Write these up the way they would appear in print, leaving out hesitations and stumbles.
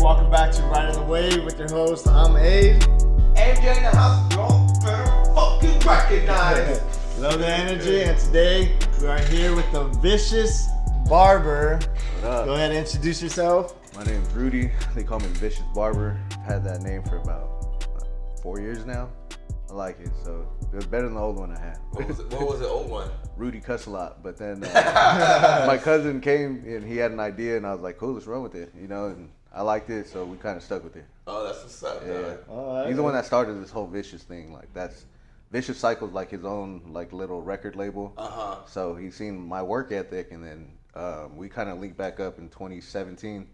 welcome back to Right on the Way with your host. I'm Abe. MJ in the house, y'all better fucking recognize. Love the energy, and today we are here with the Vicious Barber. What up? Go ahead and introduce yourself. My name's Rudy. They call me Vicious Barber. I've had that name for about 4 years now. I like it, so it was better than the old one I had. What was the old one? Rudy cuss a lot, but then my cousin came and he had an idea, and I was like, cool, let's run with it, you know, and I liked it, so we kind of stuck with it. Oh, that's what's up, Yeah. Alright. He's the one that started this whole Vicious thing. Like, that's Vicious Cycle's like his own like little record label. So he's seen my work ethic, and then we kind of linked back up in 2017.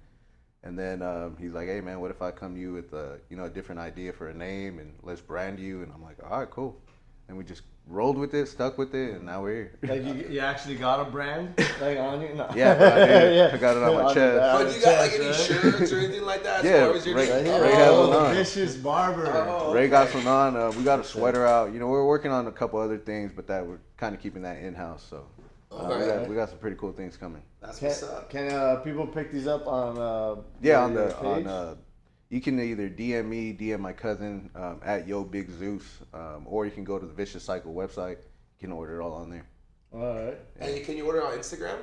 And then he's like, hey man, what if I come to you with a different idea for a name, and let's brand you? And I'm like, all right, cool. And we just rolled with it, stuck with it, and now we're here. Like you actually got a brand like on you? No. Yeah, bro, I did. Yeah. I got it on my chest. But you got like any shirts or anything like that? Yeah, As far as your Ray name? has one on. Vicious Barber. Oh. Ray got some on. We got a sweater out. You know, we're working on a couple other things, but that we're kind of keeping that in-house. So Okay. we got some pretty cool things coming. That's what's up. Can people pick these up on Yeah, your on page? you can either DM me, DM my cousin at Yo Big Zeus, or you can go to the Vicious Cycle website. You can order it all on there. Alright. And can you order on Instagram?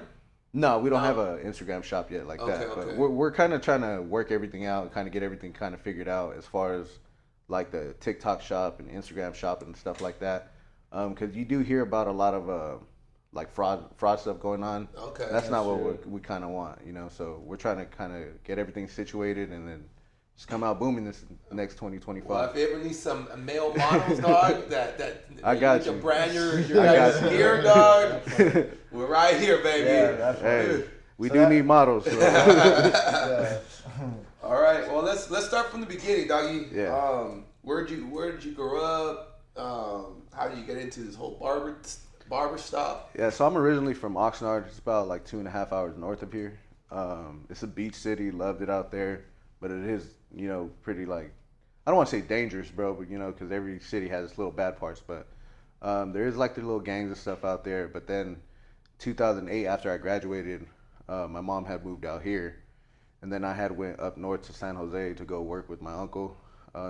No, we don't have an Instagram shop yet like that. Okay. But we're kind of trying to work everything out, kind of get everything kind of figured out as far as like the TikTok shop and Instagram shop and stuff like that. Because you do hear about a lot of like fraud stuff going on. Okay. That's not what we kind of want, you know. So we're trying to kind of get everything situated and then just come out booming this next 2025. Well, if you ever need some male models, dog, that I got to you. brand your I guys' got you. gear, dog, we're right here, baby. Yeah, that's Hey, we So do that- need models. So. Yeah. All right. Well, let's start from the beginning, doggy. Yeah. Where did you grow up? How did you get into this whole barber stuff? Yeah, so I'm originally from Oxnard. It's about like 2.5 hours north of here. It's a beach city. Loved it out there, but it is, pretty like, I don't want to say dangerous, bro, but because every city has its little bad parts. But there is like the little gangs and stuff out there. But then 2008, after I graduated, my mom had moved out here, and then I went up north to San Jose to go work with my uncle,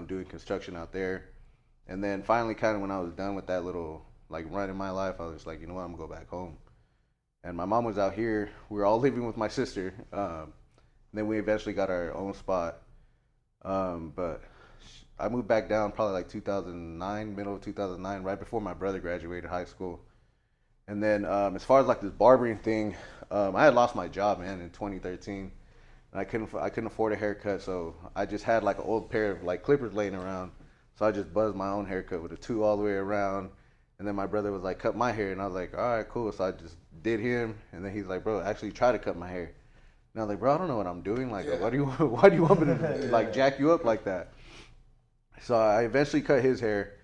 doing construction out there. And then finally, kind of when I was done with that little like run in my life, I was just like, you know what, I'm gonna go back home. And my mom was out here. We were all living with my sister. Then we eventually got our own spot. But I moved back down probably like 2009, middle of 2009, right before my brother graduated high school. And then as far as like this barbering thing, I had lost my job, man, in 2013. And I couldn't afford a haircut, so I just had like an old pair of like clippers laying around. So I just buzzed my own haircut with a 2 all the way around. And then my brother was like, cut my hair. And I was like, all right, cool. So I just did him. And then he's like, bro, actually try to cut my hair. And I was like, bro, I don't know what I'm doing. Like, why do you want me to like jack you up like that? So I eventually cut his hair,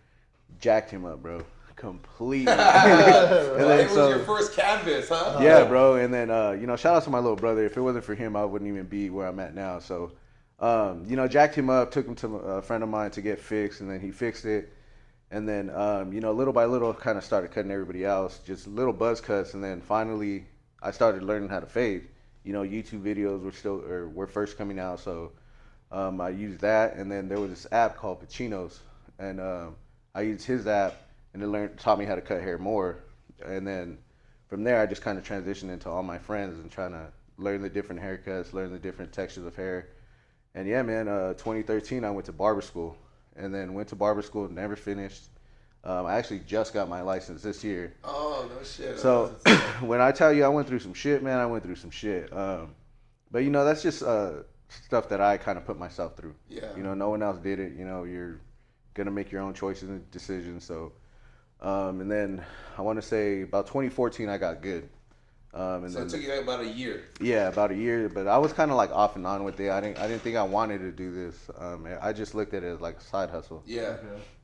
jacked him up, bro. Completely. And then, It was your first canvas, huh? yeah, bro. And then, shout out to my little brother. If it wasn't for him, I wouldn't even be where I'm at now. So, jacked him up, took him to a friend of mine to get fixed, and then he fixed it. And then, little by little, kind of started cutting everybody else, just little buzz cuts. And then finally, I started learning how to fade. YouTube videos were first coming out, so I used that. And then there was this app called Pacino's, and I used his app, and it taught me how to cut hair more. And then from there, I just kind of transitioned into all my friends and trying to learn the different haircuts, learn the different textures of hair. And yeah, man, 2013, I went to barber school. And then went to barber school, never finished. I actually just got my license this year. Oh, no shit. So when I tell you I went through some shit, man, I went through some shit. But that's just stuff that I kind of put myself through. Yeah. No one else did it. You're gonna make your own choices and decisions. So, and then I want to say about 2014 I got good. And So then, it took you about a year. yeah, about a year, but I was kind of like off and on with it. I didn't think I wanted to do this. I just looked at it as like a side hustle. Yeah.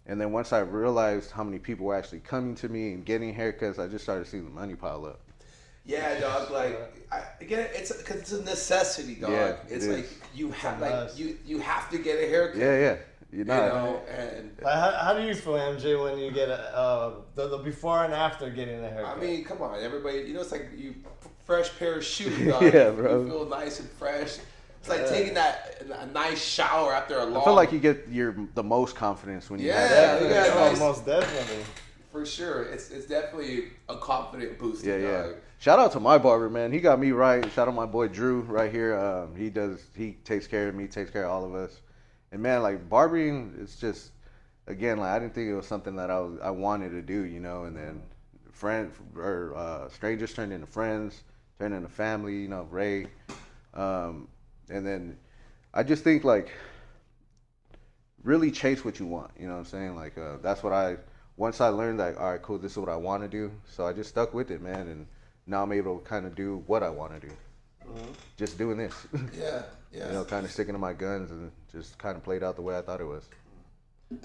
And then once I realized how many people were actually coming to me and getting haircuts, I just started seeing the money pile up. Yeah, dog. Like, again, it's because it's a necessity, dog. Yeah, it's it like is. you have you have to get a haircut. Yeah. You know, and how do you feel, MJ, when you get the before and after getting a haircut? I mean, come on, everybody. It's like you fresh pair of shoes, dog. Yeah, bro. You feel nice and fresh. It's like taking a nice shower after a long. I feel like you get the most confidence when you have Yeah, that. yeah, nice. Most definitely. For sure, it's definitely a confident boost. Yeah. Shout out to my barber, man. He got me right. Shout out my boy Drew right here. He takes care of me, takes care of all of us. And man, like barbering, it's just again, like I didn't think it was something that I wanted to do, you know. And then strangers turned into friends, turned into family, you know, Ray. And then I just think like really chase what you want, you know what I'm saying? Like that's what once I learned that, all right, cool, this is what I want to do. So I just stuck with it, man, and now I'm able to kind of do what I want to do. Just doing this. Yeah. You know, kind of sticking to my guns and just kind of played out the way I thought it was.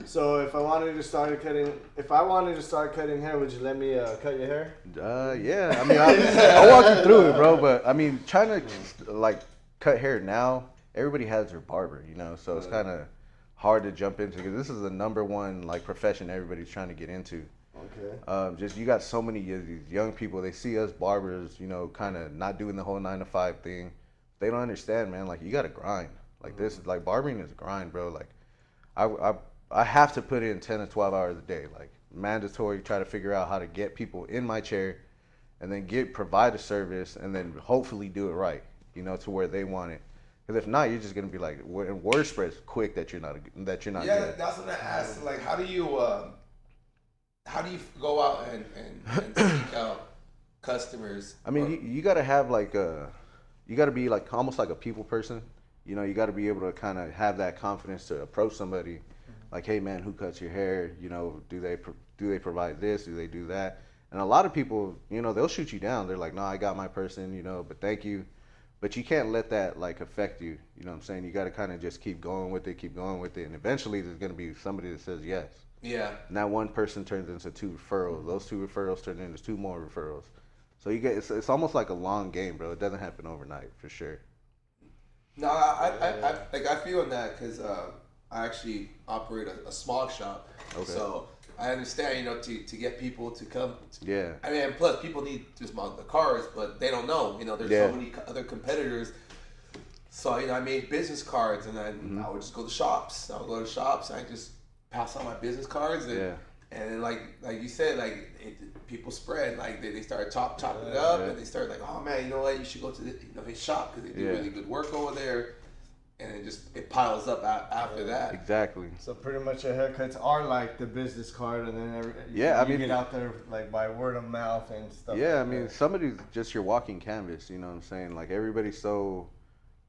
So if I wanted to start cutting hair, would you let me cut your hair? Yeah. I mean, I'll walk you through it, bro. But I mean, trying to like cut hair now, everybody has their barber, you know. So it's kind of hard to jump into because this is the number one like profession everybody's trying to get into. Okay. Just you got so many of these young people. They see us barbers, you know, kind of not doing the whole 9 to 5 thing. They don't understand, man. Like you got to grind. Like this, like barbering is a grind, bro. Like I have to put in 10 to 12 hours a day, like mandatory. Try to figure out how to get people in my chair, and then provide a service, and then hopefully do it right, you know, to where they want it. Because if not, you're just gonna be like, word spreads quick that you're not Yeah, good. that's what I asked. Like, how do you go out and seek out customers? I mean, you gotta have like you gotta be like almost like a people person. You know, you gotta be able to kind of have that confidence to approach somebody, like, hey man, who cuts your hair? You know, do they provide this? Do they do that? And a lot of people, you know, they'll shoot you down. They're like, no, I got my person, you know, but thank you. But you can't let that like affect you. You know what I'm saying? You got to kind of just keep going with it, and eventually there's gonna be somebody that says yes. Yeah. And that one person turns into 2 referrals. Those 2 referrals turn into 2 more referrals. So it's almost like a long game, bro. It doesn't happen overnight, for sure. No, I feel in that because I actually operate a small shop. Okay. So I understand, you know, to get people to come. Yeah. I mean, and plus people need just the cars, but they don't know. You know, there's so many other competitors. So, you know, I made business cards, and then I would just go to shops. I would go to shops, and I just pass out my business cards, and then like you said, like people spread, like they start chopping it up, and they start like, oh man, you know what, you should go to his shop because they do really good work over there. And it piles up after that. Exactly. So pretty much your haircuts are like the business card, and then you get out there like by word of mouth and stuff. Yeah, like I mean, somebody's just your walking canvas. You know what I'm saying? Like everybody's so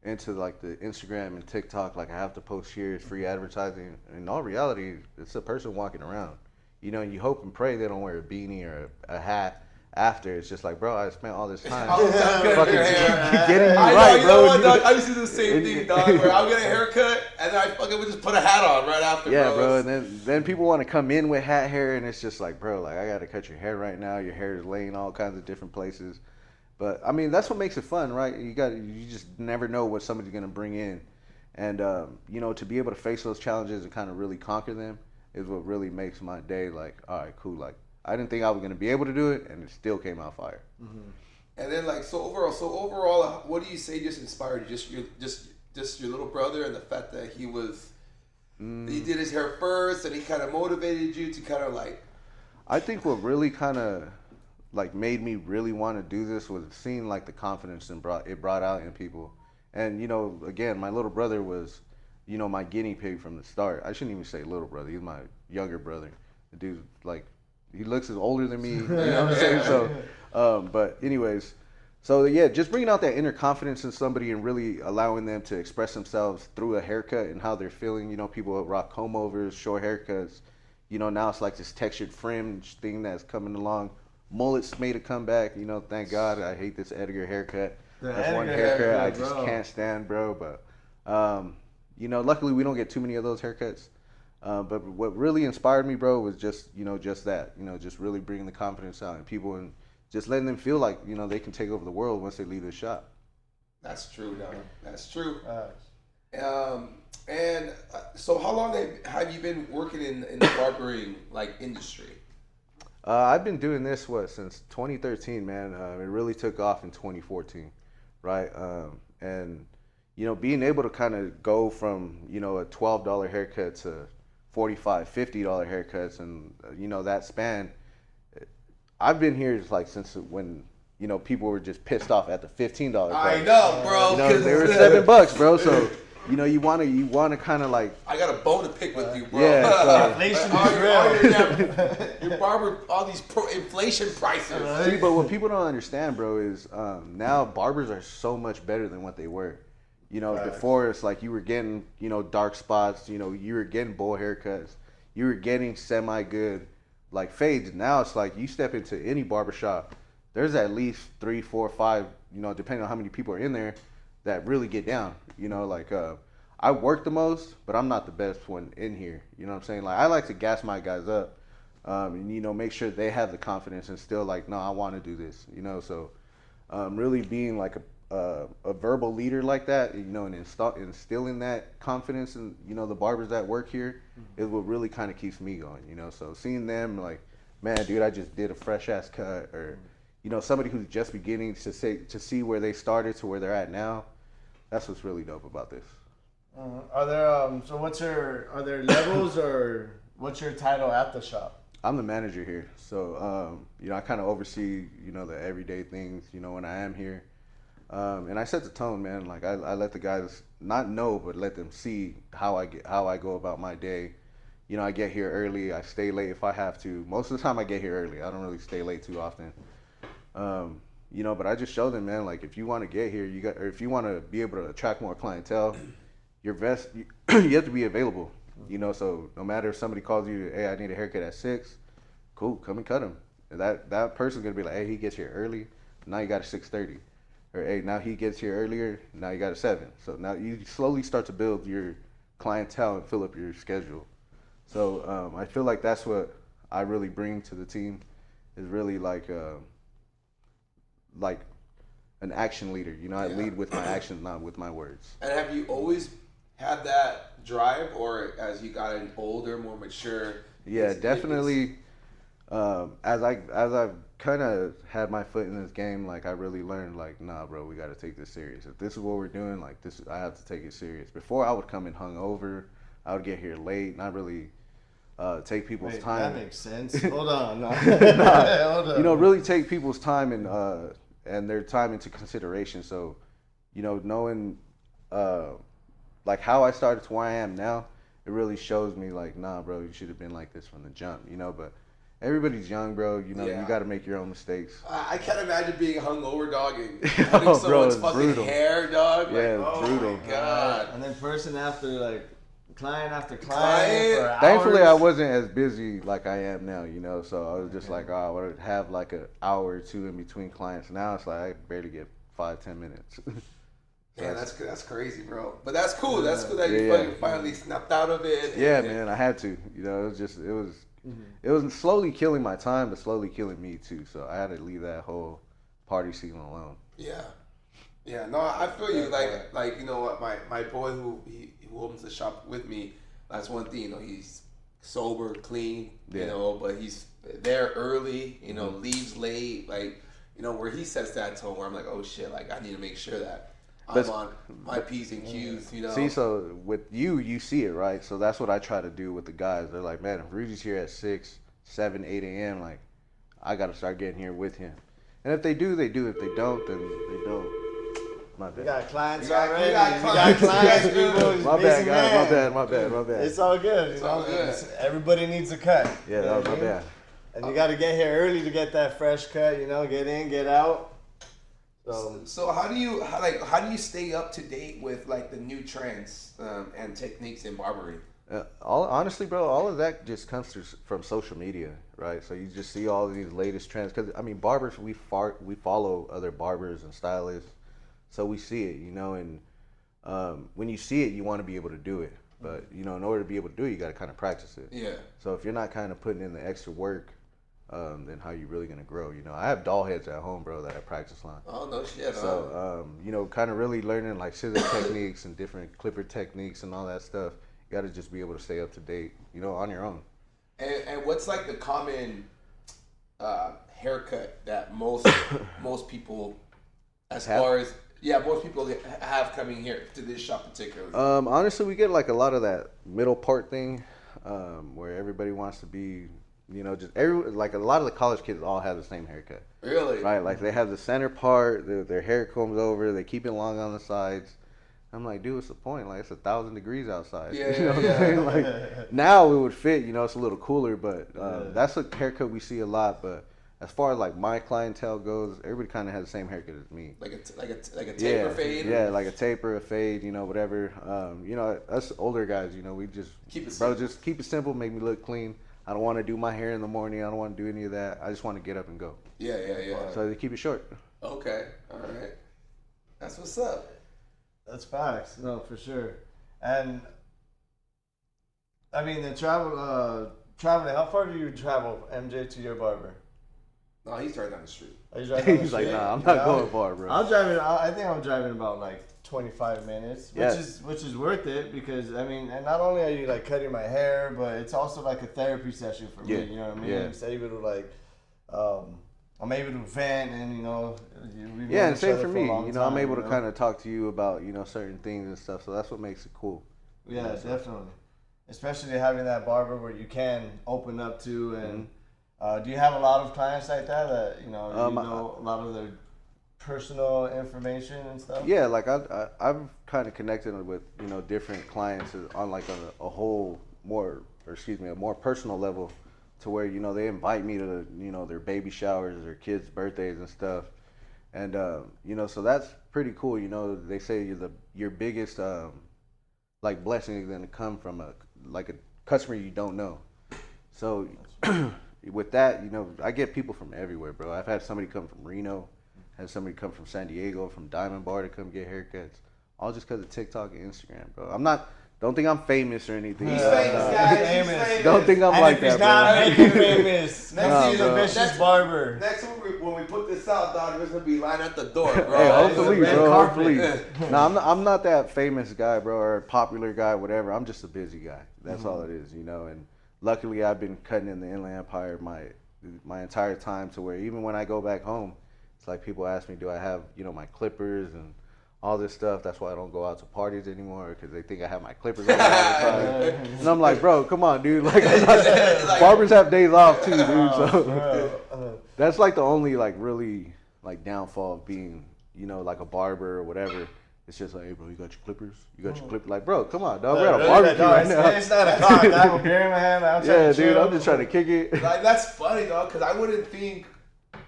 into like the Instagram and TikTok. Like I have to post here, it's free advertising. In all reality, it's a person walking around. You know, you hope and pray they don't wear a beanie or a hat. After it's just like, bro, I spent all this time fucking getting you right, you bro. know what, dog? I used to do the same thing, dog. Where I'll get a haircut and then I fucking would just put a hat on right after. Yeah, bro. And then people want to come in with hat hair, and it's just like, bro, like I gotta cut your hair right now. Your hair is laying all kinds of different places. But I mean, that's what makes it fun, right? You just never know what somebody's gonna bring in, and you know, to be able to face those challenges and kind of really conquer them is what really makes my day like, all right, cool, like. I didn't think I was gonna be able to do it, and it still came out fire. Mm-hmm. And then, like, so overall, what do you say just inspired you? Just your little brother, and the fact that he did his hair first, and he kind of motivated you to kind of like. I think what really kind of like made me really want to do this was seeing like the confidence it brought out in people, and you know, again, my little brother was, you know, my guinea pig from the start. I shouldn't even say little brother; he's my younger brother. The dude's like. He looks as older than me, you know what I'm saying? So, but anyways, so yeah, just bringing out that inner confidence in somebody and really allowing them to express themselves through a haircut and how they're feeling. You know, people rock comb overs, short haircuts. You know, now it's like this textured fringe thing that's coming along. Mullets made a comeback. You know, thank God. I hate this Edgar haircut. That's one haircut I just can't stand, bro. But you know, luckily we don't get too many of those haircuts. But what really inspired me, bro, was just, you know, just that, you know, just really bringing the confidence out in people and just letting them feel like, you know, they can take over the world once they leave the shop. That's true, dog. That's true. And so how long have you been working in the barbering like industry? I've been doing this, since 2013, man. It really took off in 2014, right? And, being able to kind of go from, a $12 haircut to $45, $50 haircuts, and that span. I've been here like since when people were just pissed off at the $15 price. I know, bro. They were $7, bro. So you want to kind of like. I got a bone to pick with you, bro. Yeah, so, inflation is real. Your barber, all these inflation prices. See, but what people don't understand, bro, is now barbers are so much better than what they were. Before it's like you were getting, dark spots, you were getting bowl haircuts, you were getting semi-good, like fades. Now it's like you step into any barbershop, there's at least 3, 4, 5, depending on how many people are in there, that really get down. I work the most, but I'm not the best one in here. You know what I'm saying? Like, I like to gas my guys up, and, make sure they have the confidence and still like, no, I want to do this, So really being like a verbal leader like that, and instilling that confidence in, the barbers that work here is what really kind of keeps me going, So seeing them like, man, dude, I just did a fresh ass cut, or, somebody who's just beginning to see where they started to where they're at now, that's what's really dope about this. Are there are there levels, or what's your title at the shop? I'm the manager here, so I kind of oversee the everyday things when I am here, and I set the tone, man. Like I let the guys not know, but let them see how I go about my day. I get here early, I stay late if I have to. Most of the time I get here early. I don't really stay late too often. But I just show them, man, like if you want to get here, or if you want to be able to attract more clientele, you have to be available. So no matter if somebody calls you, hey, I need a haircut at 6, cool, come and cut him. And that person's gonna be like, hey, he gets here early, now you got a 6:30, or hey, now he gets here earlier, now you got a 7. So now you slowly start to build your clientele and fill up your schedule. So I feel like that's what I really bring to the team, is really like an action leader. I lead with my actions, not with my words. And have you always had that drive, or as you gotten older, more mature? Yeah, definitely. As I've kind of had my foot in this game, like I really learned, like, nah, bro, we got to take this serious. If this is what we're doing, like this, I have to take it serious. Before I would come in hungover, I would get here late, not really take people's time. That makes sense. Hold on, no. Hold on. Really take people's time and their time into consideration. So, knowing like how I started to where I am now, it really shows me like, nah, bro, you should have been like this from the jump, But everybody's young, bro. You got to make your own mistakes. I can't imagine being hungover, dog, and cutting someone's fucking brutal. Hair, dog. Yeah, like, brutal. My God. And then person after like client after client. For Thankfully, hours. I wasn't as busy like I am now, So I was just like, I would have like an hour or two in between clients. Now it's like I barely get 5-10 minutes. Yeah, that's crazy, bro. But that's cool. That's cool that you finally snapped out of it. Man, I had to. It was slowly killing my time, but slowly killing me too. So I had to leave that whole party scene alone. Yeah. No, I feel you. Like my boy who opens the shop with me. That's one thing. He's sober, clean. But he's there early. Leaves late. Like where he sets that tone. Where I'm like, oh shit. Like I need to make sure that I'm on my P's and Q's, See, so with you see it, right? So that's what I try to do with the guys. They're like, man, if Rudy's here at 6, 7, 8 a.m., like, I got to start getting here with him. And if they do, they do. If they don't, then they don't. My bad. You got clients already. You got clients, people. My bad, guys. My bad. It's all good. It's all good. Everybody needs a cut. Yeah, that was my bad. And you got to get here early to get that fresh cut, get in, get out. So how do you stay up to date with like the new trends and techniques in barbering? Honestly, bro, all of that just comes from social media, right? So you just see all of these latest trends. Because barbers, we follow other barbers and stylists, so we see it, and when you see it, you want to be able to do it. But in order to be able to do it, you got to kind of practice it. Yeah. So if you're not kind of putting in the extra work, then how you really gonna grow? I have doll heads at home, bro, that I practice on. Oh no shit. So kind of really learning like scissor techniques and different clipper techniques and all that stuff. You got to just be able to stay up to date, on your own. And what's like the common haircut that most people, as far as Yeah, most people have coming here to this shop particularly. Honestly, we get like a lot of that middle part thing, where everybody wants to be, just like a lot of the college kids all have the same haircut. Really? Right, like they have the center part, their hair combs over, they keep it long on the sides. I'm like, dude, what's the point? Like, it's 1,000 degrees outside. Yeah, you know what I'm saying? Like, now it would fit, it's a little cooler, but that's a haircut we see a lot. But as far as like my clientele goes, everybody kind of has the same haircut as me. Like a taper fade? Yeah, like a taper, a fade, whatever. Us older guys, we just keep it simple. Just keep it simple, make me look clean. I don't want to do my hair in the morning. I don't want to do any of that. I just want to get up and go. Yeah. So they keep it short. Okay, all right. That's what's up. That's facts. No, for sure. And I mean, the traveling. How far do you travel, MJ, to your barber? No, he's right down the street. Are you driving? He's like, nah, I'm not going far, bro. I'm driving. I think I'm driving about like 25 minutes, Yeah. which is worth it because I mean, and not only are you like cutting my hair, but it's also like a therapy session for me. You know what I mean? Yeah. It's able to like, I'm able to vent and and same for me. Time, I'm able to kind of talk to you about certain things and stuff. So that's what makes it cool. Yeah, definitely. Especially having that barber where you can open up to and. Do you have a lot of clients like that you know a lot of their personal information and stuff? Yeah, like I've kind of connected with different clients on like a more personal level, to where they invite me to their baby showers, their kids' birthdays and stuff, and so that's pretty cool. They say your biggest like blessing is going to come from a customer you don't know. So. With that, I get people from everywhere, bro. I've had somebody come from Reno, had somebody come from San Diego, from Diamond Bar to come get haircuts, all just because of TikTok and Instagram, bro. Don't think I'm famous or anything. He's famous, guys. He's famous. Don't think I'm and like if he's that, not bro. making famous, next he's a bro. vicious barber. Next when we put this out, dog, there's gonna be line at the door, bro. Hey, hopefully, red bro. carpet. Hopefully. No, I'm not that famous guy, bro, or popular guy, whatever. I'm just a busy guy. That's all it is, And luckily, I've been cutting in the Inland Empire my entire time, to where even when I go back home, it's like people ask me, do I have my clippers and all this stuff. That's why I don't go out to parties anymore, because they think I have my clippers on all the time. And I'm like, bro, come on, dude. Like, barbers have days off too, dude. So that's like the only really downfall of being like a barber or whatever. It's just like, hey, bro, you got your clippers? You got your clippers? Like, bro, come on, dog. We're at a barbecue right now. It's 9 o'clock. I have a beer in my hand. Yeah, dude, I'm just trying to kick it. Like, that's funny, though, because I wouldn't think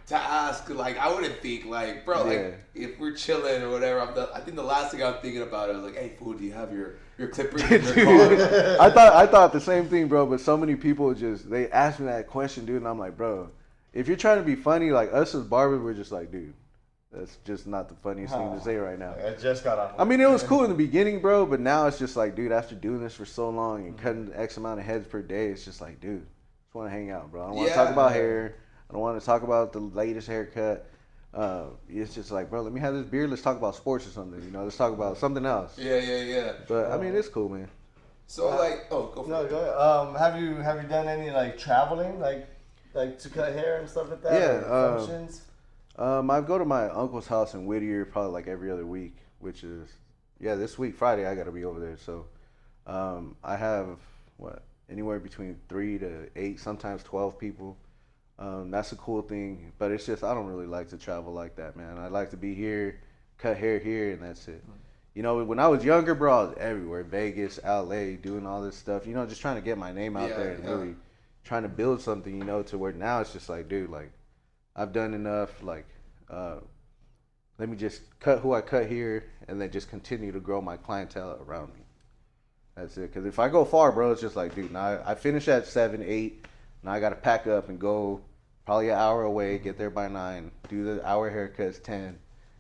to ask, I wouldn't think, bro, if we're chilling or whatever, I think the last thing I'm thinking about is, hey, fool, do you have your clippers in your car? I thought the same thing, bro, but so many people they ask me that question, dude, and I'm like, bro, if you're trying to be funny, like, us as barbers, we're just like, dude, that's just not the funniest thing to say right now. I just got off. I mean, it was cool in the beginning, bro, but now it's just like, dude, after doing this for so long and cutting X amount of heads per day, it's just like, dude, just want to hang out, bro. I don't want to talk about hair. I don't want to talk about the latest haircut. It's just like, bro, let me have this beer. Let's talk about sports or something. Let's talk about something else. Yeah. But I mean, it's cool, man. So go for it. Go ahead. Have you done any traveling, like to cut hair and stuff like that? Yeah. Functions. I go to my uncle's house in Whittier probably every other week, which is this week Friday I got to be over there. So I have anywhere between 3 to 8, sometimes 12 people. That's a cool thing, but it's just I don't really like to travel like that, man. I like to be here, cut hair here, and that's it. When I was younger, bro, I was everywhere, Vegas, LA, doing all this stuff. Just trying to get my name out there and really trying to build something. To where now it's just like, dude, I've done enough. Let me just cut who I cut here, and then just continue to grow my clientele around me. That's it. Because if I go far, bro, it's just like, dude, now I finish at 7, 8. Now I got to pack up and go probably an hour away, get there by 9, do the hour haircuts 10.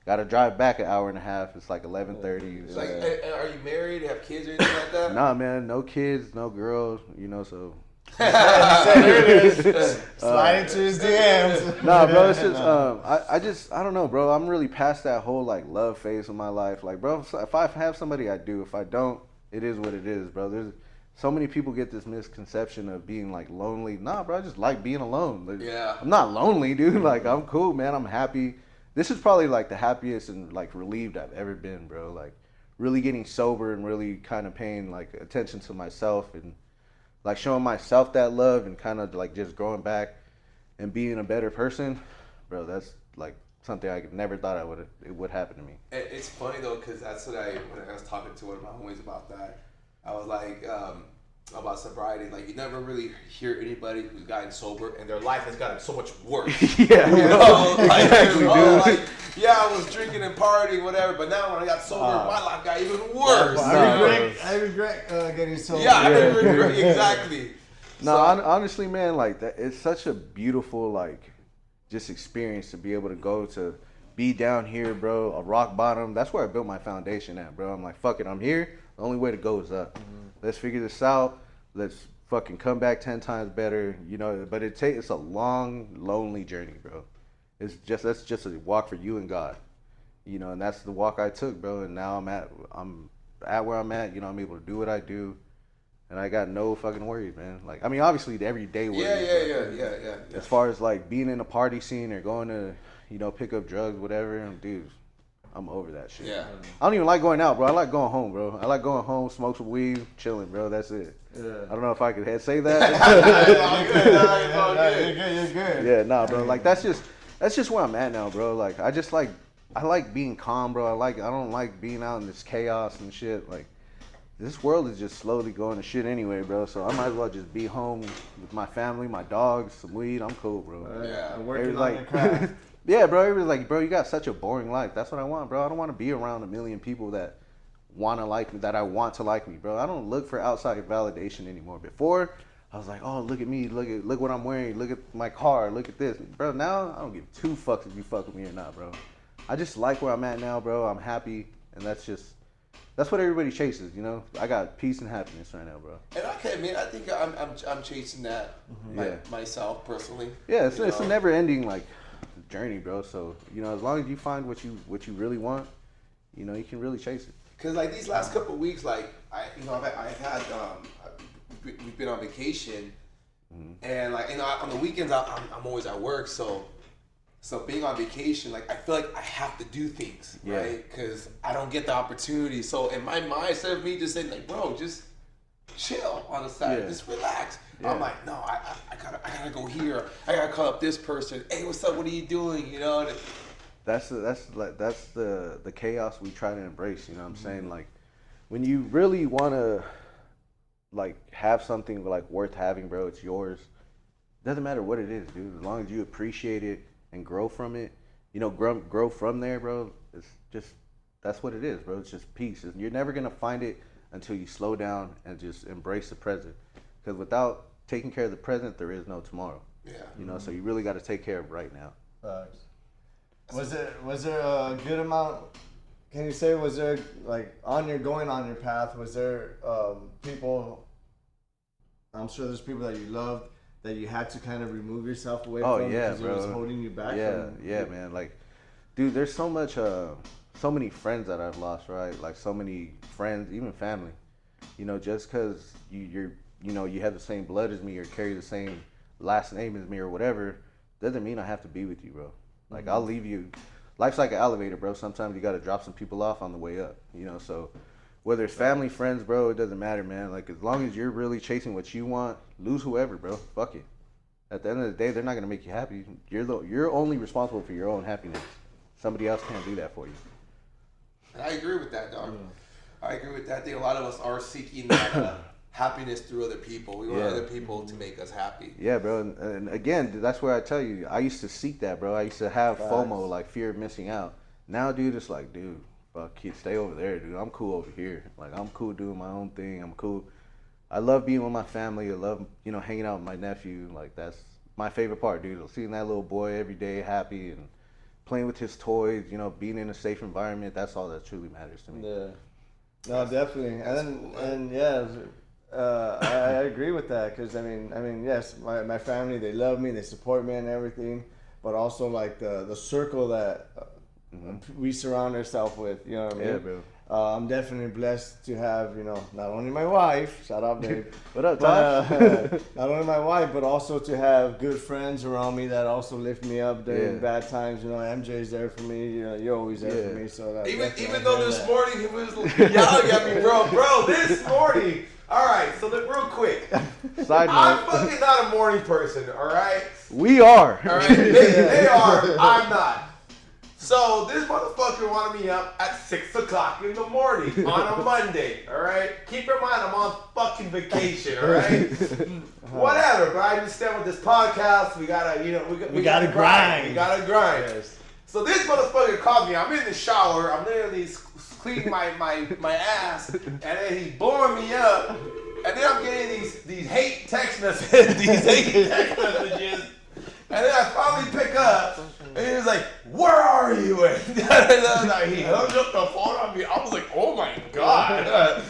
Got to drive back an hour and a half. It's 11:30. Are you married? Have kids or anything like that? Nah, man, no kids, no girls. So. Slide into his DMs. Nah, bro, it's just I don't know, bro. I'm really past that whole love phase of my life. Bro, if I have somebody, I do. If I don't, it is what it is, bro. There's so many people get this misconception of being lonely. Nah, bro, I just like being alone. I'm not lonely, dude. I'm cool, man. I'm happy. this is probably like the happiest and like relieved I've ever been, bro. Like really getting sober and really kind of paying like attention to myself and like showing myself that love and kind of like just growing back and being a better person, bro. That's like something I never thought it would happen to me. It's funny though, because that's when I was talking to one of my homies about that. I was like, about sobriety. Like, you never really hear anybody who's gotten sober and their life has gotten so much worse. Yeah, you know, like, exactly, like, yeah, I was drinking and partying, whatever, but now when I got sober, my life got even worse. I regret getting sober. Yeah, I regret, exactly. No, honestly, man, like that, it's such a beautiful like just experience to be able to go to be down here, bro, a rock bottom. That's where I built my foundation at, bro. I'm like, fuck it, I'm here. The only way to go is up. Let's figure this out. Let's fucking come back 10 times better, you know. But it's a long, lonely journey, bro. That's just a walk for you and God, you know. And that's the walk I took, bro. And now I'm at where I'm at. You know, I'm able to do what I do, and I got no fucking worries, man. Like, I mean, obviously, the everyday worries. Yeah. As far as like being in a party scene or going to, you know, pick up drugs, whatever, dude, I'm over that shit. Yeah. I don't even like going out, bro. I like going home, bro. I like going home, smoke some weed, chilling, bro. That's it. Yeah. I don't know if I could say that. You're good. Yeah, nah, bro. Like that's just where I'm at now, bro. Like I like being calm, bro. I don't like being out in this chaos and shit. Like this world is just slowly going to shit anyway, bro. So I might as well just be home with my family, my dogs, some weed. I'm cool, bro. Yeah. I'm working on your craft. Yeah, bro. Everybody's like, bro, you got such a boring life. That's what I want, bro. I don't want to be around a million people that want to like me, that I want to like me, bro. I don't look for outside validation anymore. Before, I was like, oh, look at me. Look what I'm wearing. Look at my car. Look at this. Bro, now I don't give two fucks if you fuck with me or not, bro. I just like where I'm at now, bro. I'm happy. And that's what everybody chases, you know? I got peace and happiness right now, bro. And I can admit, I think I'm chasing that myself personally. Yeah, it's a never ending like journey, bro. So, you know, as long as you find what you really want, you know, you can really chase it. Cause like these last couple of weeks, like we've been on vacation, and like, you know, on the weekends I'm always at work, so being on vacation, like I feel like I have to do things, right? Cause I don't get the opportunity. So in my mind, instead of me just saying like, bro, just chill on the side, just relax. Yeah. I'm like, no, I gotta go here. I gotta call up this person. Hey, what's up? What are you doing? You know. And that's the chaos we try to embrace. You know what I'm saying? Like, when you really want to like have something like worth having, bro, it's yours. Doesn't matter what it is, dude. As long as you appreciate it and grow from it, you know, grow from there, bro. It's just that's what it is, bro. It's just peace. You're never gonna find it until you slow down and just embrace the present. Because without taking care of the present, there is no tomorrow. Yeah. You know, so you really got to take care of right now. Was there a good amount? Can you say, was there like going on your path? Was there people? I'm sure there's people that you loved that you had to kind of remove yourself away from because it was holding you back. Yeah, man. Like, dude, there's so many friends that I've lost, right? Like so many friends, even family. You know, just because you have the same blood as me or carry the same last name as me or whatever, doesn't mean I have to be with you, bro. Like, I'll leave you. Life's like an elevator, bro. Sometimes you got to drop some people off on the way up, you know? So whether it's family, friends, bro, it doesn't matter, man. Like, as long as you're really chasing what you want, lose whoever, bro. Fuck it. At the end of the day, they're not going to make you happy. You're only responsible for your own happiness. Somebody else can't do that for you. And I agree with that, dog. I agree with that. I think a lot of us are seeking that happiness through other people. We want other people to make us happy. Yeah, bro. And again, that's where I tell you, I used to seek that, bro. I used to have FOMO, like fear of missing out. Now, dude, it's like, dude, fuck, stay over there, dude. I'm cool over here. Like, I'm cool doing my own thing. I'm cool. I love being with my family. I love, you know, hanging out with my nephew. Like, that's my favorite part, dude. Seeing that little boy every day happy and playing with his toys, you know, being in a safe environment. That's all that truly matters to me. Yeah. No, definitely. I agree with that because I mean, yes, my family, they love me, they support me and everything, but also like the circle that we surround ourselves with, you know what I mean? Yeah, bro. I'm definitely blessed to have, not only my wife, shout out babe. What up, But, Tosh? not only my wife, but also to have good friends around me that also lift me up during bad times. MJ's there for me. You're always there for me. So that even though this morning he was yelling at me, bro, this morning. All right, so look real quick. Side note. I'm fucking not a morning person, all right? We are. All right, they are. I'm not. So this motherfucker wanted me up at 6 o'clock in the morning on a Monday, all right? Keep in mind I'm on fucking vacation, all right? Whatever, but I understand with this podcast, we gotta, we gotta grind. We gotta grind. Yes. So this motherfucker called me. I'm in the shower. I'm literally cleaning my ass, and then he's blowing me up, and then I'm getting these hate text messages, and then I finally pick up, and he was like, "Where are you?" And he hung up the phone on me. I was like, "Oh my god!"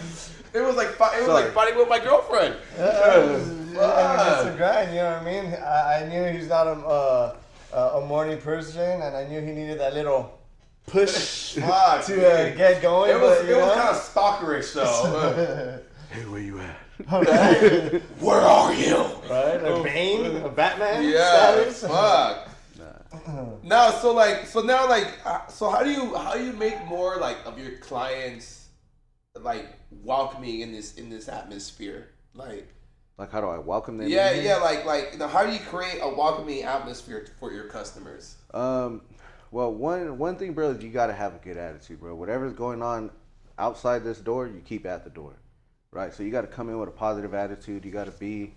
It was like fighting with my girlfriend. It's a grind. You know what I mean? I knew he's not a morning person, and I knew he needed that little push to get going. It was kind of stalkerish though. Hey, where you at? Where are you? Right? A Bane? A Batman? Yeah. Fuck. Now, so how do you make more like of your clients like welcoming in this atmosphere? Like how do I welcome them? Yeah. Like how do you create a welcoming atmosphere for your customers? Well, one thing, bro, is you gotta have a good attitude, bro. Whatever's going on outside this door, you keep at the door, right? So you gotta come in with a positive attitude. You gotta be,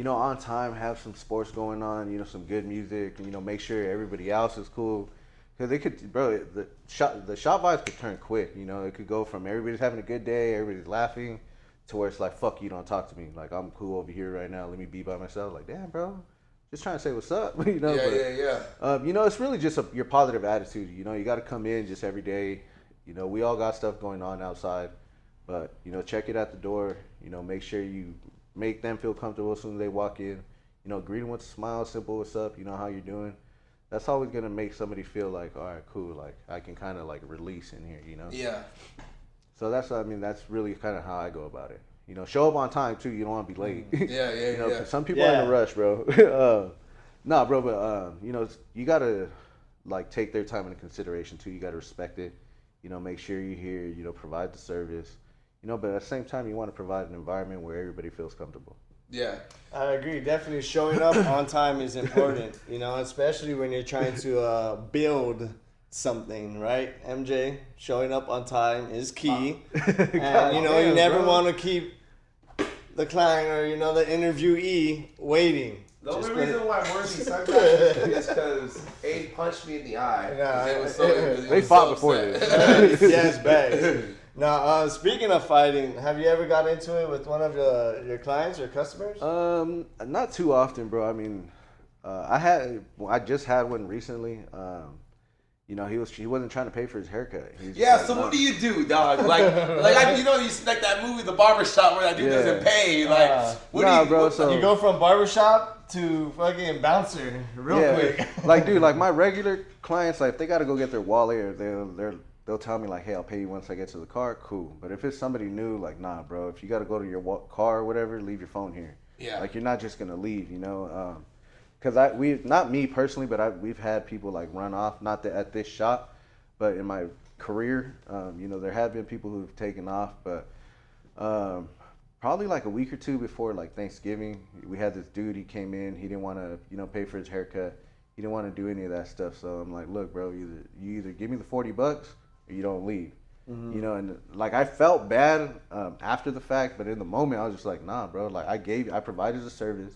on time. Have some sports going on. Some good music. Make sure everybody else is cool. Because they could, bro, the shop vibes could turn quick. It could go from everybody's having a good day, everybody's laughing, to where it's like, fuck you, don't talk to me. Like, I'm cool over here right now. Let me be by myself. Like, damn, bro. Just trying to say what's up, Yeah. It's really just your positive attitude. You got to come in just every day. We all got stuff going on outside, but check it at the door. Make sure you make them feel comfortable as soon as they walk in. Greet them with a smile, simple, what's up? How you're doing. That's always gonna make somebody feel like, all right, cool. Like I can kind of like release in here. Yeah. So that's really kind of how I go about it. Show up on time too. You don't want to be late. Yeah. 'Cause some people are in a rush, bro. Nah, bro, but you gotta like take their time into consideration too. You gotta respect it. Make sure you're here. Provide the service. But at the same time, you want to provide an environment where everybody feels comfortable. Yeah. I agree. Definitely showing up on time is important. Especially when you're trying to build something, right? MJ, showing up on time is key. And you never want to keep the client or the interviewee waiting. The only reason why I'm wearing these sunglasses is because A punched me in the eye. They fought before this. Yes, bags. Now, speaking of fighting, have you ever got into it with one of your clients or customers? Not too often, bro. I mean, I just had one recently. He wasn't trying to pay for his haircut. So what do you do, dog? Like that movie, The Barber Shop, where that dude doesn't pay. So you go from barbershop to fucking bouncer real quick. Dude, my regular clients, if they gotta go get their wallet, or they'll tell me like, hey, I'll pay you once I get to the car. Cool. But if it's somebody new, nah, bro. If you gotta go to your car or whatever, leave your phone here. Yeah. You're not just gonna leave, Because not me personally, but we've had people run off, not at this shop, but in my career, there have been people who've taken off, but probably a week or two before Thanksgiving, we had this dude. He came in, he didn't want to pay for his haircut, he didn't want to do any of that stuff. So I'm like, look, bro, you either give me the $40 or you don't leave. Mm-hmm. And I felt bad after the fact, but in the moment I was just like, nah, bro, I provided a service.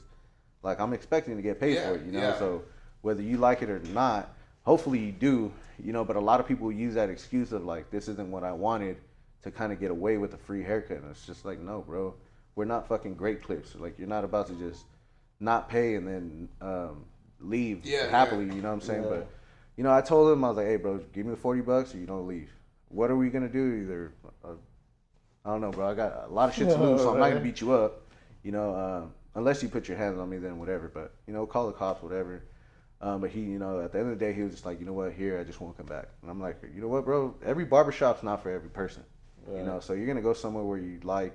I'm expecting to get paid for it, So whether you like it or not, hopefully you do, But a lot of people use that excuse of this isn't what I wanted to kind of get away with a free haircut. And it's just no, bro, we're not fucking Great Clips. You're not about to just not pay and then leave happily. You know what I'm saying? Yeah. But I told him, I was like, hey, bro, give me the $40 or you don't leave. What are we gonna do? Either I don't know, bro. I got a lot of shit to lose, so I'm not gonna beat you up. Unless you put your hands on me, then whatever. But, call the cops, whatever. But he, at the end of the day, he was just like, you know what, here, I just won't come back. And I'm like, you know what, bro? Every barbershop's not for every person. You know, so you're gonna go somewhere where you like.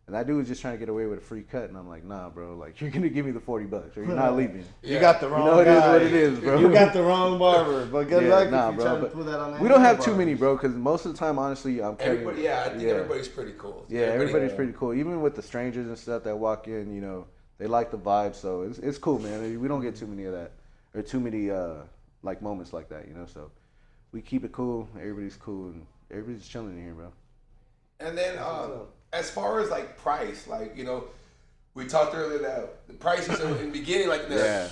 And that dude was just trying to get away with a free cut, and I'm like, nah, bro. Like, you're gonna give me the $40, or you're not leaving. You got the wrong. You know, it guy. is what it is, bro. You got the wrong barber. But good luck if you try to pull that on. We don't have too many, bro, because most of the time, honestly, I'm cutting. I think everybody's pretty cool. Yeah, everybody's pretty cool. Even with the strangers and stuff that walk in, you know, they like the vibe, so it's cool, man. We don't get too many of that, or too many like moments like that, you know. So we keep it cool. Everybody's cool, and everybody's chilling in here, bro. And then as far as like price, like, you know, we talked earlier that the prices in the beginning, like yeah.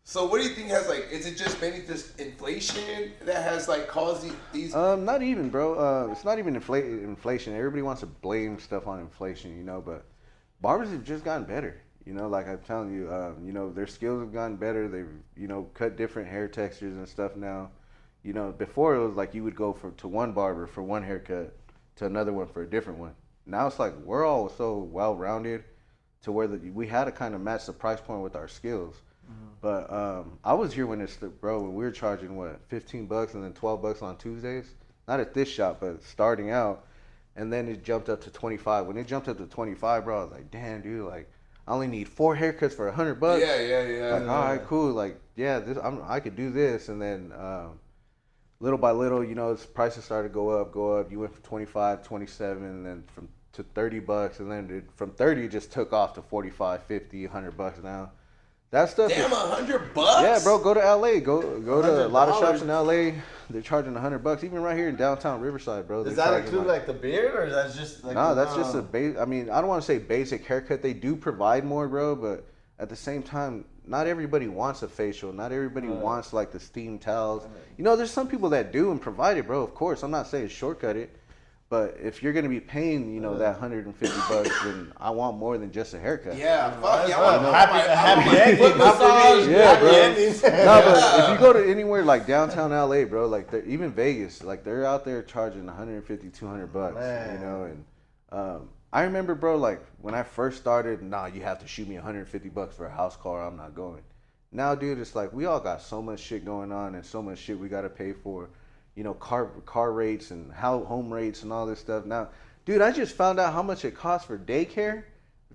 So what do you think has like? Is it just mainly just inflation that has like caused these? Not even, bro. It's not even inflation. Everybody wants to blame stuff on inflation, you know. But barbers have just gotten better, you know. Like I'm telling you, you know, their skills have gotten better. They've, you know, cut different hair textures and stuff now. You know, before it was like you would go to one barber for one haircut, to another one for a different one. Now it's like we're all so well rounded to where we had to kind of match the price point with our skills. But I was here when when we were charging what, $15 and then $12 on Tuesdays. Not at this shop, but starting out, and then it jumped up to 25. When it jumped up to 25, bro, I was like, damn, dude, like I only need 4 haircuts for $100. Yeah. Like, all right, cool. Like, yeah, I could do this, and then little by little, you know, prices started to go up. You went from 25, 27, and then to $30, and then from 30 it just took off to 45, 50, $100 now. That stuff. Damn, $100? Yeah, bro. Go to LA. Go to a lot of shops in LA. They're charging $100. Even right here in downtown Riverside, bro. Does that include like the beard, or is that just like? No, that's just a base. I mean, I don't want to say basic haircut. They do provide more, bro, but at the same time, not everybody wants a facial. Not everybody wants like the steam towels. You know, there's some people that do and provide it, bro. Of course, I'm not saying shortcut it. But if you're gonna be paying, you know, that $150, then I want more than just a haircut. Yeah, fuck yeah. I want happy ending. Massage. Yeah, bro. No, but if you go to anywhere like downtown LA, bro, like even Vegas, like they're out there charging $150, $200, Man. you know. And I remember, bro, like when I first started, you have to shoot me $150 for a house car. I'm not going. Now, dude, it's like we all got so much shit going on and so much shit we gotta pay for. You know, car rates and home rates and all this stuff. Now, dude, I just found out how much it costs for daycare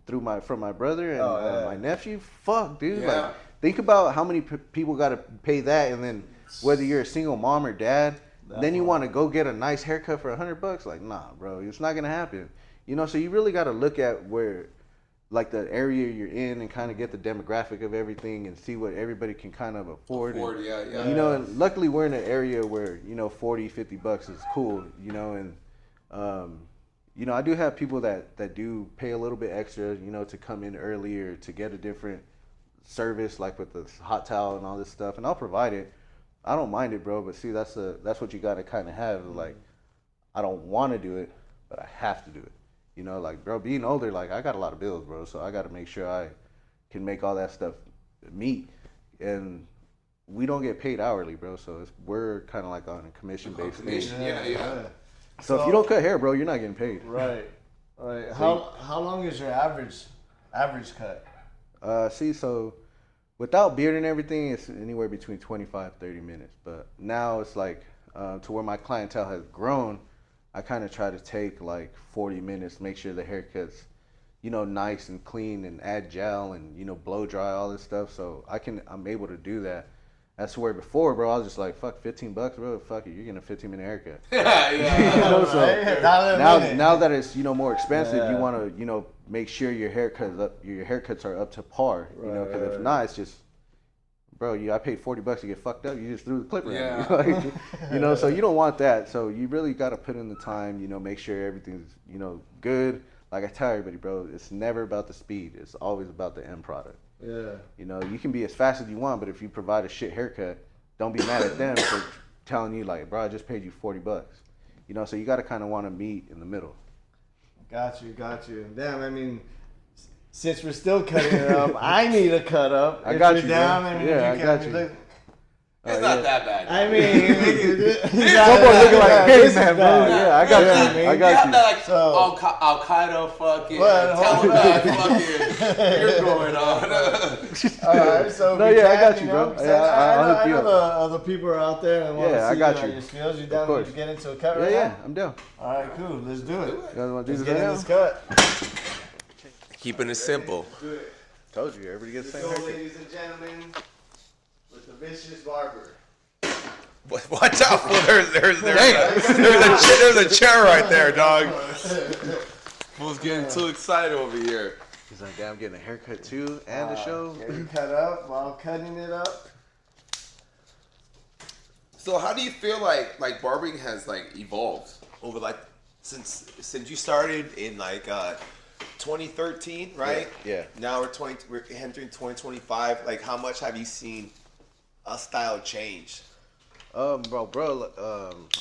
from my brother and my nephew. Fuck, dude. Yeah. Like, think about how many people got to pay that, and then whether you're a single mom or dad, then you want to go get a nice haircut for $100. Like, nah, bro, it's not gonna happen. You know, so you really got to look at where, like, the area you're in and kind of get the demographic of everything and see what everybody can kind of afford. Yeah. You know, and luckily we're in an area where, you know, $40, $50 is cool, you know, and, you know, I do have people that do pay a little bit extra, you know, to come in earlier to get a different service, like with the hot towel and all this stuff, and I'll provide it. I don't mind it, bro, but see, that's what you got to kind of have. Like, I don't want to do it, but I have to do it. You know, like, bro, being older, like, I got a lot of bills, bro, so I got to make sure I can make all that stuff meet. And we don't get paid hourly, bro, so we're kind of like on a commission-based thing. Yeah. So if you don't cut hair, bro, you're not getting paid. Right. How long is your average cut? So without beard and everything, it's anywhere between 25, 30 minutes. But now it's like, to where my clientele has grown, I kind of try to take like 40 minutes, make sure the haircut's, you know, nice and clean, and add gel and, you know, blow dry, all this stuff. So I'm able to do that. That's where before, bro, I was just like, fuck, $15, bro, fuck it, you're getting a 15-minute haircut. Yeah. You know, so Right? now that it's, you know, more expensive, you want to, you know, make sure your haircuts are up to par, you know, because if not, it's just, bro, I paid $40 to get fucked up. You just threw the clipper at me. Like, you know, so you don't want that. So you really got to put in the time, you know, make sure everything's, you know, good. Like I tell everybody, bro, it's never about the speed. It's always about the end product. Yeah. You know, you can be as fast as you want, but if you provide a shit haircut, don't be mad at them for telling you, like, bro, I just paid you $40. You know, so you got to kind of want to meet in the middle. Got you. Damn, I mean, since we're still cutting it up, I need a cut up. I got you, down, bro. I mean, Yeah, I got you. It's not that bad. I mean, someone looking like, hey, man, bro. Yeah, I got you. I got you. You have that, like, Al Qaeda fucking Taliban fucking beard going on. All right, so no, we yeah, I can, got you, know, bro. Yeah, I I'll hook you know up. the people are out there and want Yeah, to I see got you. your skills. You Of down course. to get into a cut Yeah, right yeah, now? I'm down. All right, cool. Let's do it. You guys want to do Let's this get right in now? this cut. Keeping it simple. Let's do it. Told you, everybody gets the Let's same go, haircut. ladies and gentlemen, with the vicious barber. Watch out! There's a chair right there, dog. Fool's getting too excited over here. He's like, damn, I'm getting a haircut too, and the show. Getting cut up while cutting it up. So how do you feel like barbering has like evolved over like since you started in like 2013, right? Yeah. Now we're entering 2025. Like, how much have you seen a style change? Bro,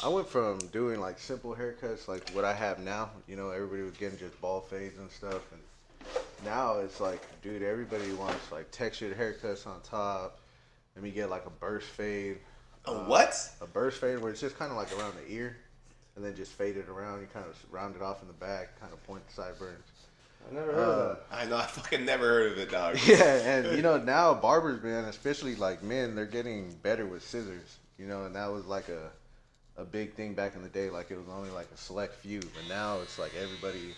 I went from doing like simple haircuts, like what I have now. You know, everybody was getting just bald fades and stuff, and now it's like, dude, everybody wants like textured haircuts on top. Let me get like a burst fade. What? A burst fade where it's just kind of like around the ear, and then just fade it around. You kind of round it off in the back, kind of point the sideburns. I never heard of that. I know, I fucking never heard of it, dog. Yeah, and you know now barbers, man, especially like men, they're getting better with scissors. You know, and that was like a big thing back in the day. Like it was only like a select few, but now it's like everybody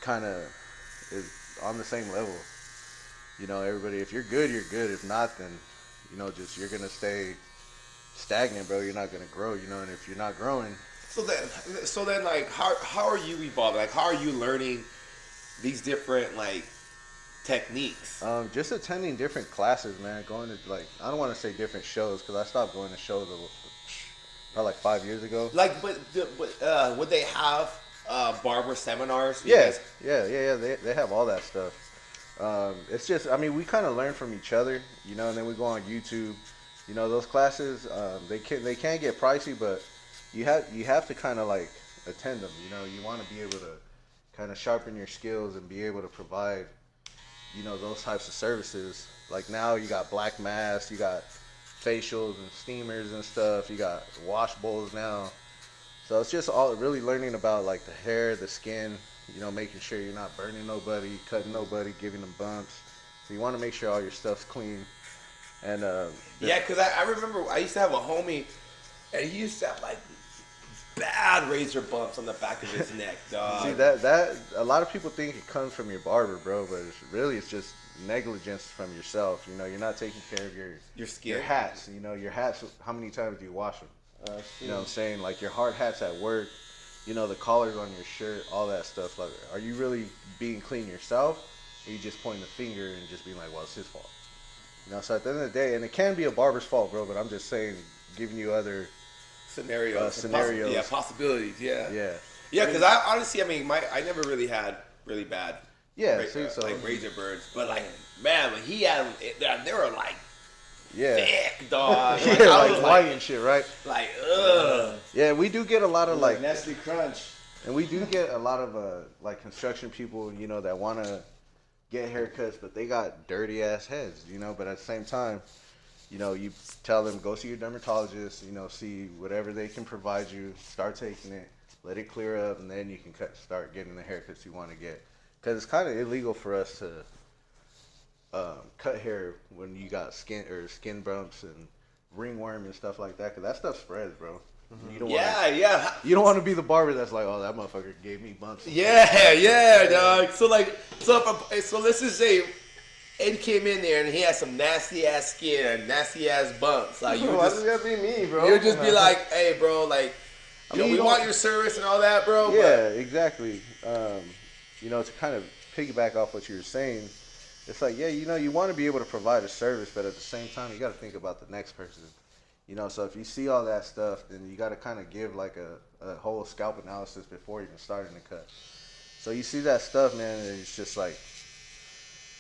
kind of is on the same level. You know, everybody. If you're good, you're good. If not, then you know, just you're gonna stay stagnant, bro. You're not gonna grow. You know, and if you're not growing, So then, like, how are you evolving? Like, how are you learning these different like techniques? just attending different classes, man. Going to like, I don't want to say different shows because I stopped going to shows about like 5 years ago. Like, but would they have barber seminars? Yeah. They have all that stuff. It's just, I mean, we kind of learn from each other, you know, and then we go on YouTube. You know, those classes, they can get pricey, but you have to kind of like attend them. You know, you want to be able to kind of sharpen your skills and be able to provide, you know, those types of services. Like now you got black masks, you got facials and steamers and stuff. You got wash bowls now. So it's just all really learning about like the hair, the skin, you know, making sure you're not burning nobody, cutting nobody, giving them bumps. So you want to make sure all your stuff's clean. And yeah, because I remember I used to have a homie, and he used to have like bad razor bumps on the back of his neck, dog. See that a lot of people think it comes from your barber, bro, but it's just negligence from yourself. You know, you're not taking care of Your skin, your hats. You know, your hats. How many times do you wash them? You know what I'm saying? Like your hard hats at work, you know, the collars on your shirt, all that stuff. Like, are you really being clean yourself? Or are you just pointing the finger and just being like, well, it's his fault? You know, so at the end of the day, and it can be a barber's fault, bro, but I'm just saying, giving you other scenarios, possibilities, yeah. Because I honestly, I mean, I never really had really bad, like razor burns, but like, man, when he had them, they were like, thick, dog. Like, like white and shit, right? Like, ugh. Yeah, we do get a lot of like Nestle Crunch. and we do get a lot of like construction people, you know, that want to get haircuts, but they got dirty ass heads, you know. But at the same time, you know, you tell them go see your dermatologist, you know, see whatever they can provide you, start taking it, let it clear up, and then you can start getting the haircuts you want to get. Because it's kind of illegal for us to cut hair when you got skin bumps and ringworm and stuff like that, because that stuff spreads, bro. Mm-hmm. You don't You don't want to be the barber that's like, oh, that motherfucker gave me bumps. Yeah, dog. So let's just say Ed came in there and he had some nasty ass skin and nasty ass bumps. Like, Why does it gotta be me, bro? You would just be like, hey, bro, like, we want your service and all that, bro. Yeah, exactly. You know, to kind of piggyback off what you were saying, it's like, yeah, you know, you want to be able to provide a service, but at the same time, you got to think about the next person. You know, so if you see all that stuff, then you got to kind of give like a whole scalp analysis before even starting the cut. So you see that stuff, man, and it's just like,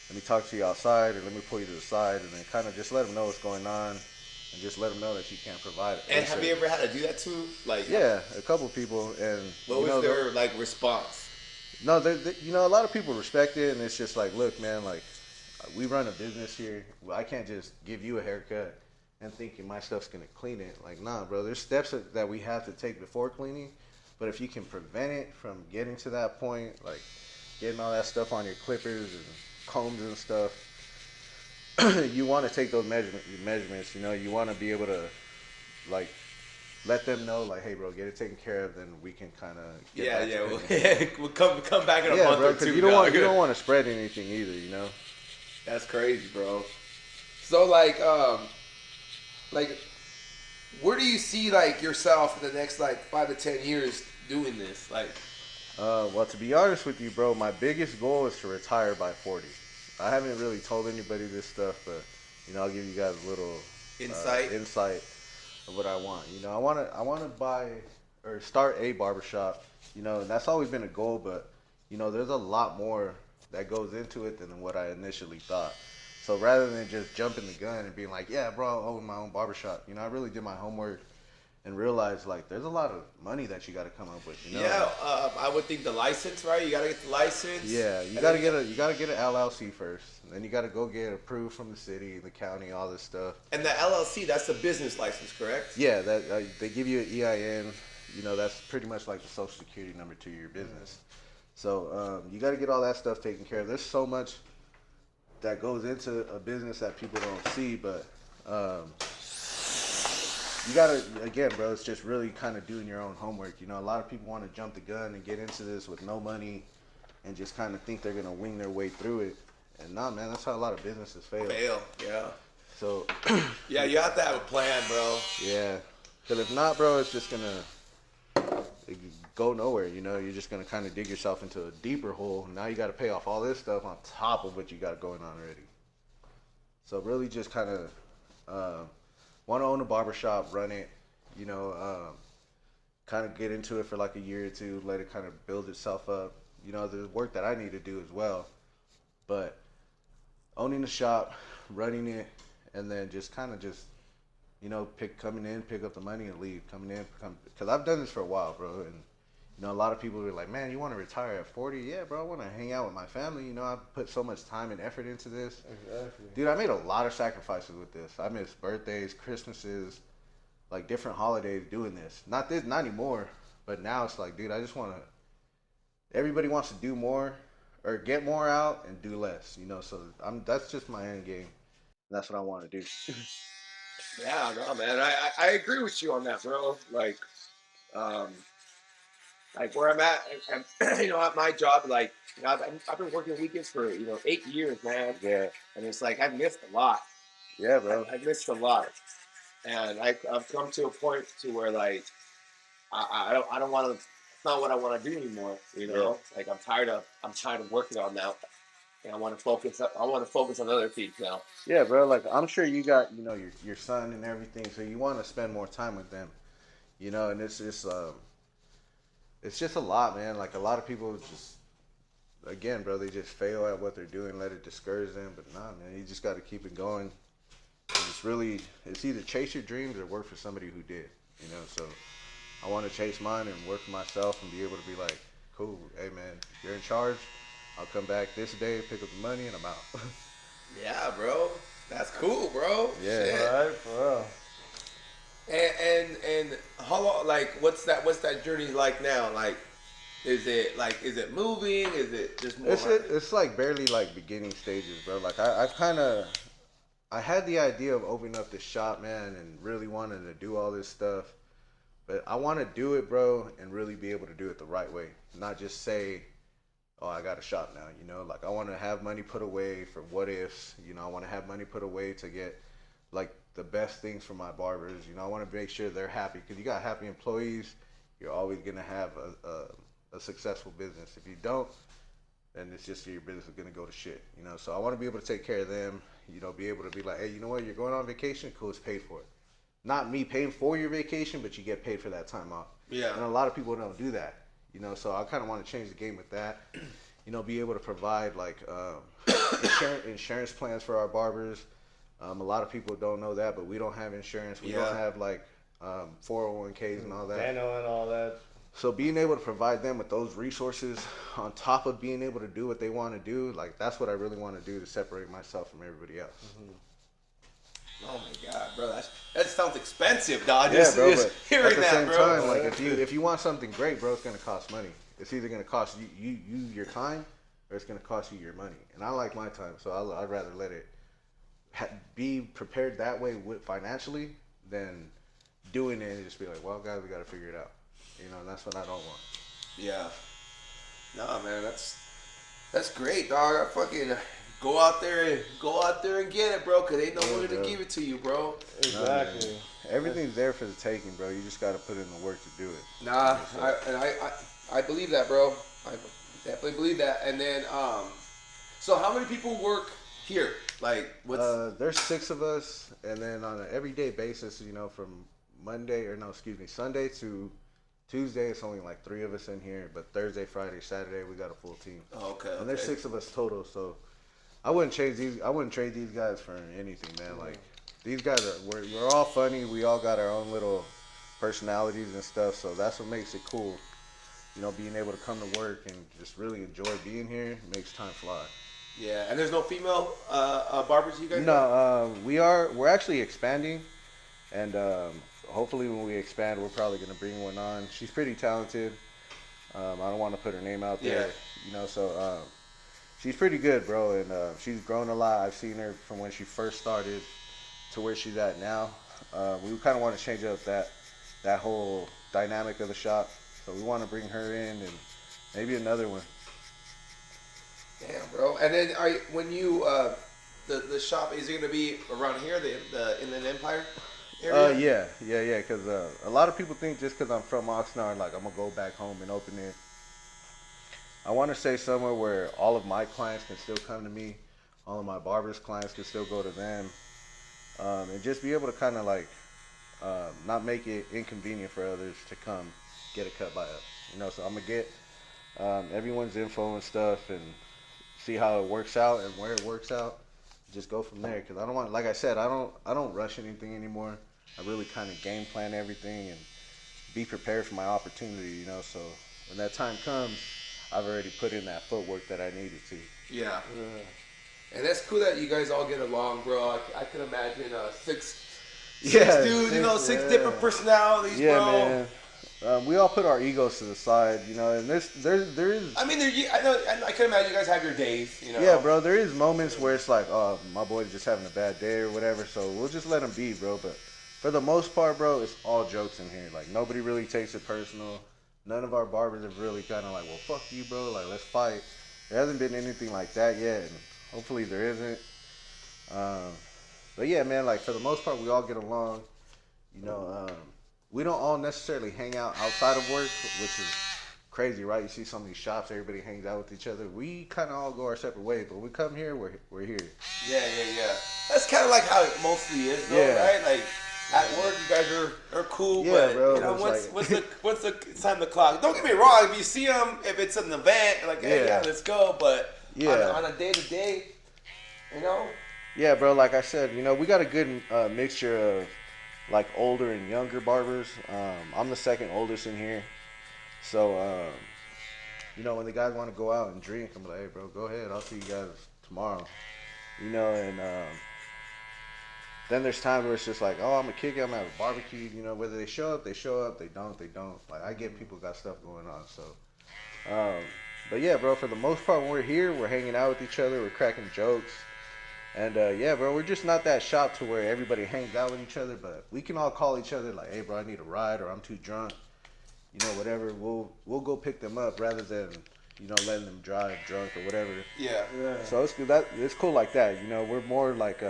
let me talk to you outside, or let me pull you to the side, and then kind of just let them know what's going on, and just let them know that you can't provide it. And have you ever had to do that too? Like, yeah, a couple people. And what was their like response? No, you know, a lot of people respect it, and it's just like, look, man, like, we run a business here. I can't just give you a haircut and thinking my stuff's gonna clean it. Like, nah, bro. There's steps that we have to take before cleaning, but if you can prevent it from getting to that point, like getting all that stuff on your clippers and combs and stuff, you want to take those measurements. You know, you want to be able to like let them know, like, hey, bro, get it taken care of, then we can kind of we'll come back in a month bro, or two. You don't want to spread anything either, you know. That's crazy, bro. So like where do you see like yourself in the next like 5 to 10 years doing this? Like, well, to be honest with you, bro, my biggest goal is to retire by 40. I haven't really told anybody this stuff, but you know, I'll give you guys a little insight of what I want. You know, I want to buy or start a barbershop. You know, and that's always been a goal, but you know, there's a lot more that goes into it than what I initially thought. So rather than just jumping the gun and being like, yeah, bro, I'll own my own barbershop, you know, I really did my homework and realized like there's a lot of money that you got to come up with. You know? Yeah, I would think the license, right? You got to get the license. Yeah, you got to get an LLC first, and then you got to go get approved from the city, the county, all this stuff. And the LLC, that's the business license, correct? Yeah, that they give you an EIN. You know, that's pretty much like the social security number to your business. So you got to get all that stuff taken care of. There's so much that goes into a business that people don't see, but you gotta, again, bro, it's just really kind of doing your own homework. You know, a lot of people want to jump the gun and get into this with no money and just kind of think they're gonna wing their way through it. And nah, man, that's how a lot of businesses fail. Yeah. So yeah, you have to have a plan, bro. Yeah, because if not, bro, it's just gonna go nowhere. You know, you're just gonna kind of dig yourself into a deeper hole. Now you got to pay off all this stuff on top of what you got going on already. So really, just kind of want to own a barbershop, run it. You know, kind of get into it for like a year or two, let it kind of build itself up. You know, there's work that I need to do as well, but owning the shop, running it, and then just kind of just, you know, coming in, pick up the money and leave. Coming in, because I've done this for a while, bro. And you know, a lot of people are like, "Man, you want to retire at 40?" Yeah, bro, I want to hang out with my family. You know, I put so much time and effort into this. Exactly. Dude, I made a lot of sacrifices with this. I missed birthdays, Christmases, like different holidays doing this. Not anymore. But now it's like, dude, I just want to. Everybody wants to do more or get more out and do less. You know, so that's just my end game. That's what I want to do. Yeah, no, man, I agree with you on that, bro. Like where I'm at, you know, at my job, like, you know, I've been working weekends for, you know, 8 years, man. Yeah. And it's like, I've missed a lot. Yeah, bro. I've missed a lot. And I've come to a point to where, like, I don't want to, it's not what I want to do anymore, you know? Yeah. Like, I'm tired of working on that. And I want to focus on other things now. Yeah, bro. Like, I'm sure you got, you know, your son and everything, so you want to spend more time with them, you know. And it's just a lot, man. Like, a lot of people just, again, bro, they just fail at what they're doing, let it discourage them. But nah, man, you just got to keep it going. It's either chase your dreams or work for somebody who did, you know. So I want to chase mine and work for myself and be able to be like, cool, hey, man, you're in charge. I'll come back this day, pick up the money, and I'm out. Yeah, bro. That's cool, bro. Yeah. Shit. All right, for real. And how long, like, what's that journey like now? Like, is it moving? Is it just more? It's like barely like beginning stages, bro. Like I had the idea of opening up this shop, man, and really wanting to do all this stuff. But I want to do it, bro, and really be able to do it the right way. Not just say, oh, I got a shop now, you know? Like, I want to have money put away for what ifs. You know, I want to have money put away to get, like, the best things for my barbers. You know, I want to make sure they're happy. Because you got happy employees, you're always going to have a successful business. If you don't, then it's just your business is going to go to shit, you know? So I want to be able to take care of them, you know, be able to be like, hey, you know what? You're going on vacation? Cool, it's paid for it. Not me paying for your vacation, but you get paid for that time off. Yeah. And a lot of people don't do that. You know, so I kind of want to change the game with that. You know, be able to provide like insurance plans for our barbers. A lot of people don't know that, but we don't have insurance. We don't have like 401ks and all that. Dano and all that. So being able to provide them with those resources on top of being able to do what they want to do, like that's what I really want to do to separate myself from everybody else. Mm-hmm. Oh my God, bro, that sounds expensive, dog. Yeah, bro, but hearing at the that, same bro. time, like if you want something great, bro, it's gonna cost money. It's either gonna cost you your time, or it's gonna cost you your money. And I like my time, so I'd rather let it be prepared that way with financially than doing it and just be like, well, guys, we got to figure it out. You know, and that's what I don't want. Yeah. Nah, man, that's great, dog. I fucking go out there and get it, bro. Cause ain't no one to give it to you, bro. Exactly. No, everything's there for the taking, bro. You just got to put in the work to do it. Nah, I believe that, bro. I definitely believe that. And then, so how many people work here? Like, what's? There's 6 of us, and then on an everyday basis, you know, from Sunday to Tuesday, it's only like 3 of us in here. But Thursday, Friday, Saturday, we got a full team. Oh, okay. And there's 6 of us total, so I wouldn't trade these guys for anything, man. Like these guys we're all funny. We all got our own little personalities and stuff, so that's what makes it cool. You know, being able to come to work and just really enjoy being here makes time fly. Yeah, and there's no female barbers you guys? No, we're actually expanding, and hopefully when we expand, we're probably gonna bring one on. She's pretty talented. I don't want to put her name out there, you know. So she's pretty good, bro, and she's grown a lot. I've seen her from when she first started to where she's at now. We kind of want to change up that whole dynamic of the shop, so we want to bring her in and maybe another one. Damn, bro. And then, when you the shop, is it gonna be around here, the Inland Empire area? Yeah. Because a lot of people think just because I'm from Oxnard, like I'm gonna go back home and open it. I want to say somewhere where all of my clients can still come to me, all of my barbers' clients can still go to them, and just be able to kind of like not make it inconvenient for others to come get a cut by us. You know, so I'm gonna get everyone's info and stuff and see how it works out and where it works out. Just go from there, because I don't want, like I said, I don't rush anything anymore. I really kind of game plan everything and be prepared for my opportunity, you know. So when that time comes, I've already put in that footwork that I needed to. Yeah. And that's cool that you guys all get along, bro. I can imagine six dudes, you know, 6 different personalities, yeah, bro. Man. We all put our egos to the side, you know, and there is. I mean, I can imagine you guys have your days, you know. Yeah, bro. There is moments where it's like, oh, my boy's just having a bad day or whatever, so we'll just let him be, bro. But for the most part, bro, it's all jokes in here. Like nobody really takes it personal. None of our barbers have really kind of like, well, fuck you, bro. Like let's fight. There hasn't been anything like that yet, and hopefully there isn't. But yeah, man. Like for the most part, we all get along. You know. We don't all necessarily hang out outside of work, which is crazy, right? You see some of these shops, everybody hangs out with each other. We kind of all go our separate ways, but when we come here, we're here. Yeah. That's kind of like how it mostly is, though, right? Like at work, you guys are cool, but bro, you know, what's the time the clock? Don't get me wrong. If you see them, if it's an event, like hey, let's go. But on a day to day, you know. Yeah, bro. Like I said, you know, we got a good mixture of like older and younger barbers. I'm the second oldest in here, so you know, when the guys want to go out and drink, I'm like, hey, bro, go ahead. I'll see you guys tomorrow. You know, and then there's times where it's just like, oh, I'm gonna kick it, I'm gonna have a barbecue. You know, whether they show up, they show up. They don't, they don't. Like I get people got stuff going on, so. But yeah, bro, for the most part, when we're here, we're hanging out with each other, we're cracking jokes. And yeah, bro, we're just not that shop to where everybody hangs out with each other, but we can all call each other like, hey, bro, I need a ride, or I'm too drunk, you know, whatever. We'll go pick them up rather than, you know, letting them drive drunk or whatever. Yeah. So it's cool like that. You know, we're more like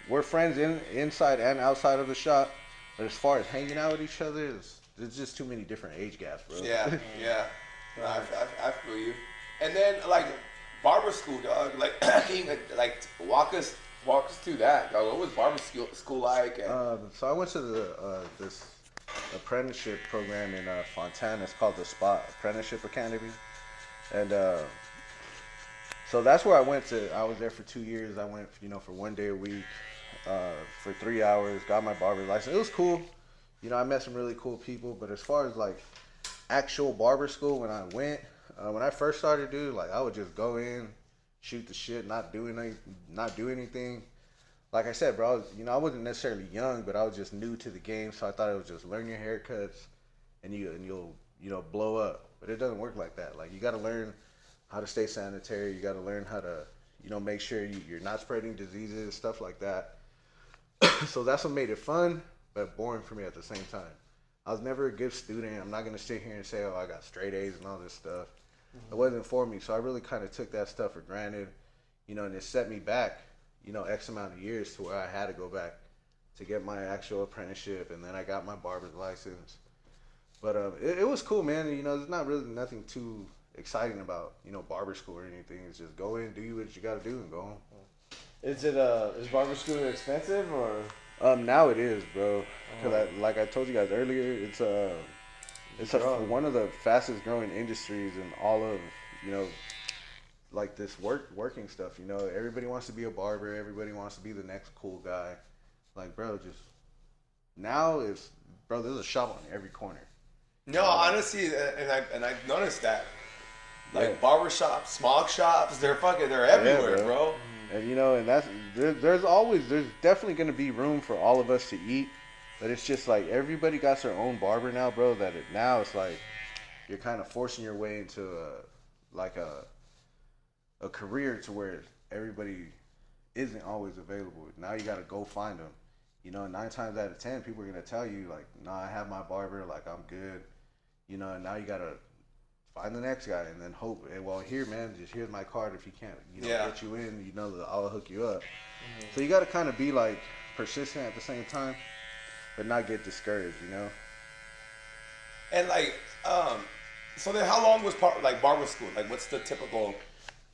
we're friends inside and outside of the shop, but as far as hanging out with each other, there's just too many different age gaps, bro. Yeah. No, I feel you. And then like. Barber school, dog. Like, can you walk us through that, dog? What was barber school like? So I went to this apprenticeship program in Fontana. It's called the Spot Apprenticeship Academy, and so that's where I went to. I was there for 2 years. I went, you know, for 1 day a week, for 3 hours. Got my barber license. It was cool. You know, I met some really cool people. But as far as like actual barber school, when I went. When I first started, dude, like I would just go in, shoot the shit, not do anything. Like I said, bro, I wasn't necessarily young, but I was just new to the game, so I thought it was just learn your haircuts, and you'll blow up. But it doesn't work like that. Like you got to learn how to stay sanitary. You got to learn how to make sure you're not spreading diseases, stuff like that. So that's what made it fun, but boring for me at the same time. I was never a good student. I'm not gonna sit here and say, oh, I got straight A's and all this stuff. It wasn't for me, so I really kind of took that stuff for granted, and it set me back, X amount of years to where I had to go back to get my actual apprenticeship, and then I got my barber's license. But it was cool, man. There's not really nothing too exciting about barber school or anything. It's just go in, do what you got to do, and go home. Is barber school expensive or? Now it is, bro. Because like I told you guys earlier, it's one of the fastest growing industries in all of like this working stuff. Everybody wants to be a barber. Everybody wants to be the next cool guy. Like, bro, there's a shop on every corner. No, honestly, and I've noticed that. Like barber shops, smog shops, they're everywhere, bro. And and there's definitely gonna be room for all of us to eat, but it's just like everybody got their own barber now, bro. Now it's like you're kind of forcing your way into a career to where everybody isn't always available. Now you gotta go find them. 9 times out of 10, people are gonna tell you like, "Nah, I have my barber. Like, I'm good." And now you gotta find the next guy and then hope. Well, here, man, just here's my card. If you can't, get you in, I'll hook you up. Mm-hmm. So you gotta kind of be like persistent at the same time, but not get discouraged. And like, so then, how long was barber school? Like, what's the typical?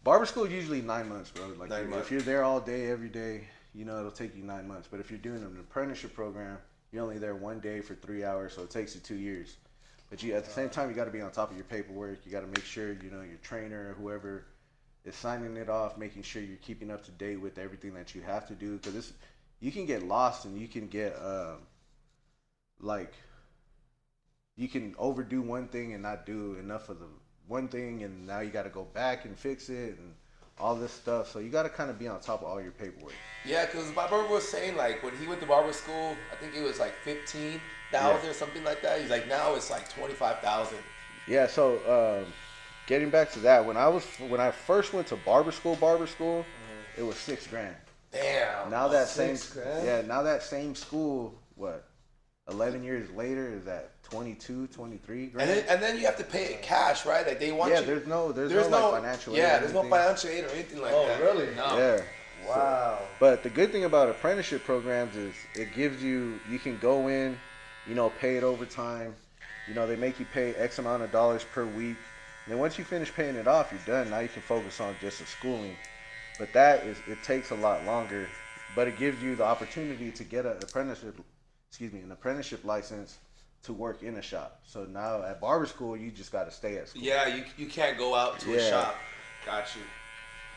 Barber school usually 9 months, bro. Like, 9 months. If you're there all day, every day, it'll take you 9 months. But if you're doing an apprenticeship program, you're only there 1 day for 3 hours, so it takes you 2 years. But at the same time, you got to be on top of your paperwork. You got to make sure, your trainer or whoever is signing it off, making sure you're keeping up to date with everything that you have to do. Because you can get lost and you can get, you can overdo one thing and not do enough of the one thing. And now you got to go back and fix it and all this stuff. So you got to kind of be on top of all your paperwork. Yeah, because my barber was saying, like, when he went to barber school, I think it was like 15,000 or something like that. He's like, now it's like 25,000. Yeah. So getting back to that, when I first went to barber school, it was $6,000. Damn. Now that now that same school, 11 years later is at 22, 23 grand. And then you have to pay it cash, right? Like they want you. There's no financial aid. Yeah, there's no financial aid or anything like that. Oh, really? No. Yeah. Wow. But the good thing about apprenticeship programs is it gives you can go in, pay it over time. They make you pay X amount of dollars per week. And then once you finish paying it off, you're done. Now you can focus on just the schooling. But it takes a lot longer. But it gives you the opportunity to get an apprenticeship license to work in a shop. So now at barber school, you just got to stay at school. Yeah, you can't go out to a shop. Got you.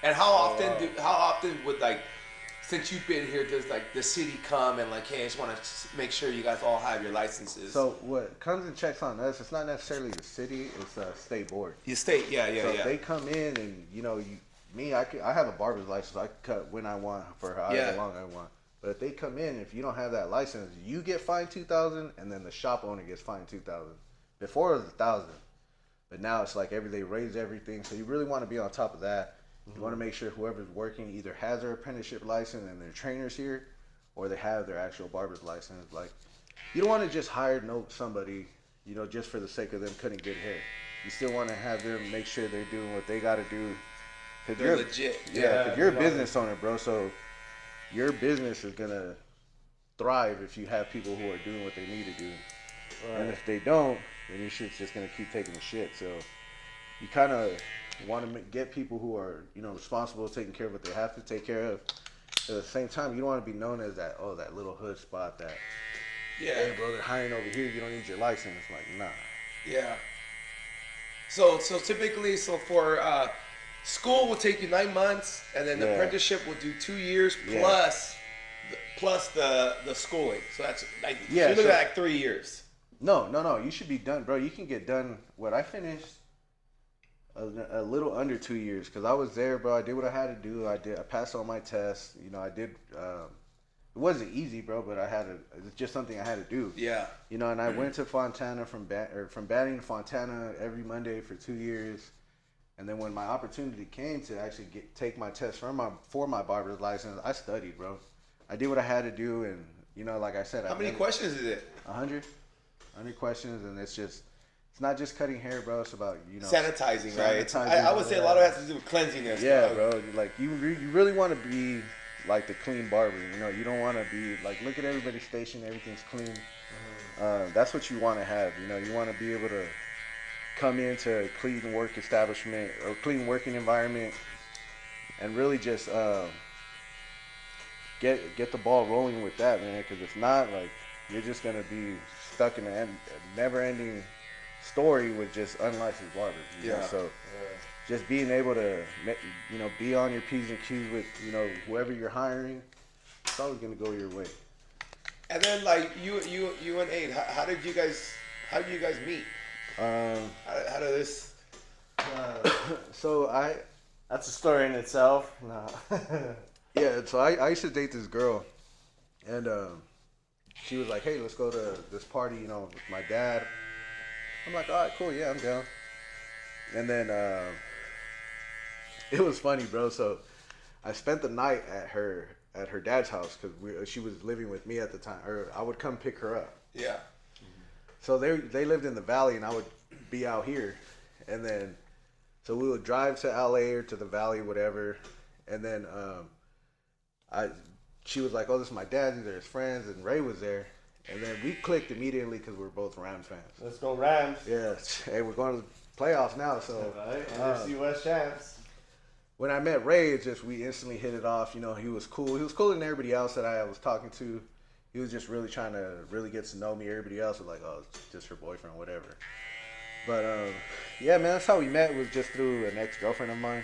And how often would, like, since you've been here, does like the city come and like, hey, I just want to make sure you guys all have your licenses? So what comes and checks on us, it's not necessarily the city, it's a state board. The state, yeah. So they come in and I have a barber's license. I can cut when I want for however long I want. But if they come in, if you don't have that license, you get fined $2,000, and then the shop owner gets fined $2,000. Before it was $1,000, but now it's like they raise everything. So you really want to be on top of that. Mm-hmm. You want to make sure whoever's working either has their apprenticeship license and their trainers here, or they have their actual barber's license. Like, you don't want to just hire somebody, just for the sake of them cutting good hair. You still want to have them make sure they're doing what they got to do. They're legit. Yeah, because you're a business owner, bro. So your business is gonna thrive if you have people who are doing what they need to do. Right. And if they don't, then your shit's just gonna keep taking the shit. So you kind of want to get people who are, responsible, taking care of what they have to take care of. At the same time, you don't want to be known as that little hood spot that, hey, bro, they're hiring over here. You don't need your license. Like, nah. Yeah. So typically, for school will take you 9 months, and then the apprenticeship will do 2 years plus the schooling. So that's like you're looking at like 3 years. No. You should be done, bro. You can get done. I finished a little under 2 years because I was there, bro. I did what I had to do. I passed all my tests. I did. It wasn't easy, bro, but it's just something I had to do. Yeah. And I went to Fontana from Banning to Fontana every Monday for 2 years. And then when my opportunity came to actually take my test for my barber's license, I studied, bro. I did what I had to do, and you know, like I said, how many questions is it? 100 questions, and it's not just cutting hair, bro. It's about, you know, Sanitizing, right? I would say a lot of it has to do with cleanliness. Yeah, bro. Like you really want to be like the clean barber. You know, you don't want to be like, look at everybody's station, everything's clean. That's what you want to have. You know, you want to be able to come into a clean work establishment or clean working environment, and really just get the ball rolling with that, man. Because if not, like, you're just gonna be stuck in a never-ending story with just unlicensed barbers. You know? So just being able to, you know, be on your P's and Q's with, you know, whoever you're hiring, it's always gonna go your way. And then, like, you and Aid, how did you guys meet? How did this? So that's a story in itself. No. Yeah, so I used to date this girl, and she was like, hey, let's go to this party, you know, with my dad. I'm like, all right, cool, yeah, I'm down. And then it was funny, bro. So I spent the night at her dad's house because she was living with me at the time, or I would come pick her up. Yeah. So they lived in the valley, and I would be out here, and then so we would drive to LA or to the valley, whatever, and then she was like, oh, this is my dad, these are his friends, and Ray was there, and then we clicked immediately because we were both Rams fans. Let's go Rams. Yeah, hey, we're going to the playoffs now, so right, NFC West champs. When I met Ray, it just, we instantly hit it off. You know, he was cool. He was cooler than everybody else that I was talking to. He was just really trying to really get to know me. Everybody else was like, oh, it's just her boyfriend, whatever. But yeah, man, that's how we met. Was just through an ex-girlfriend of mine.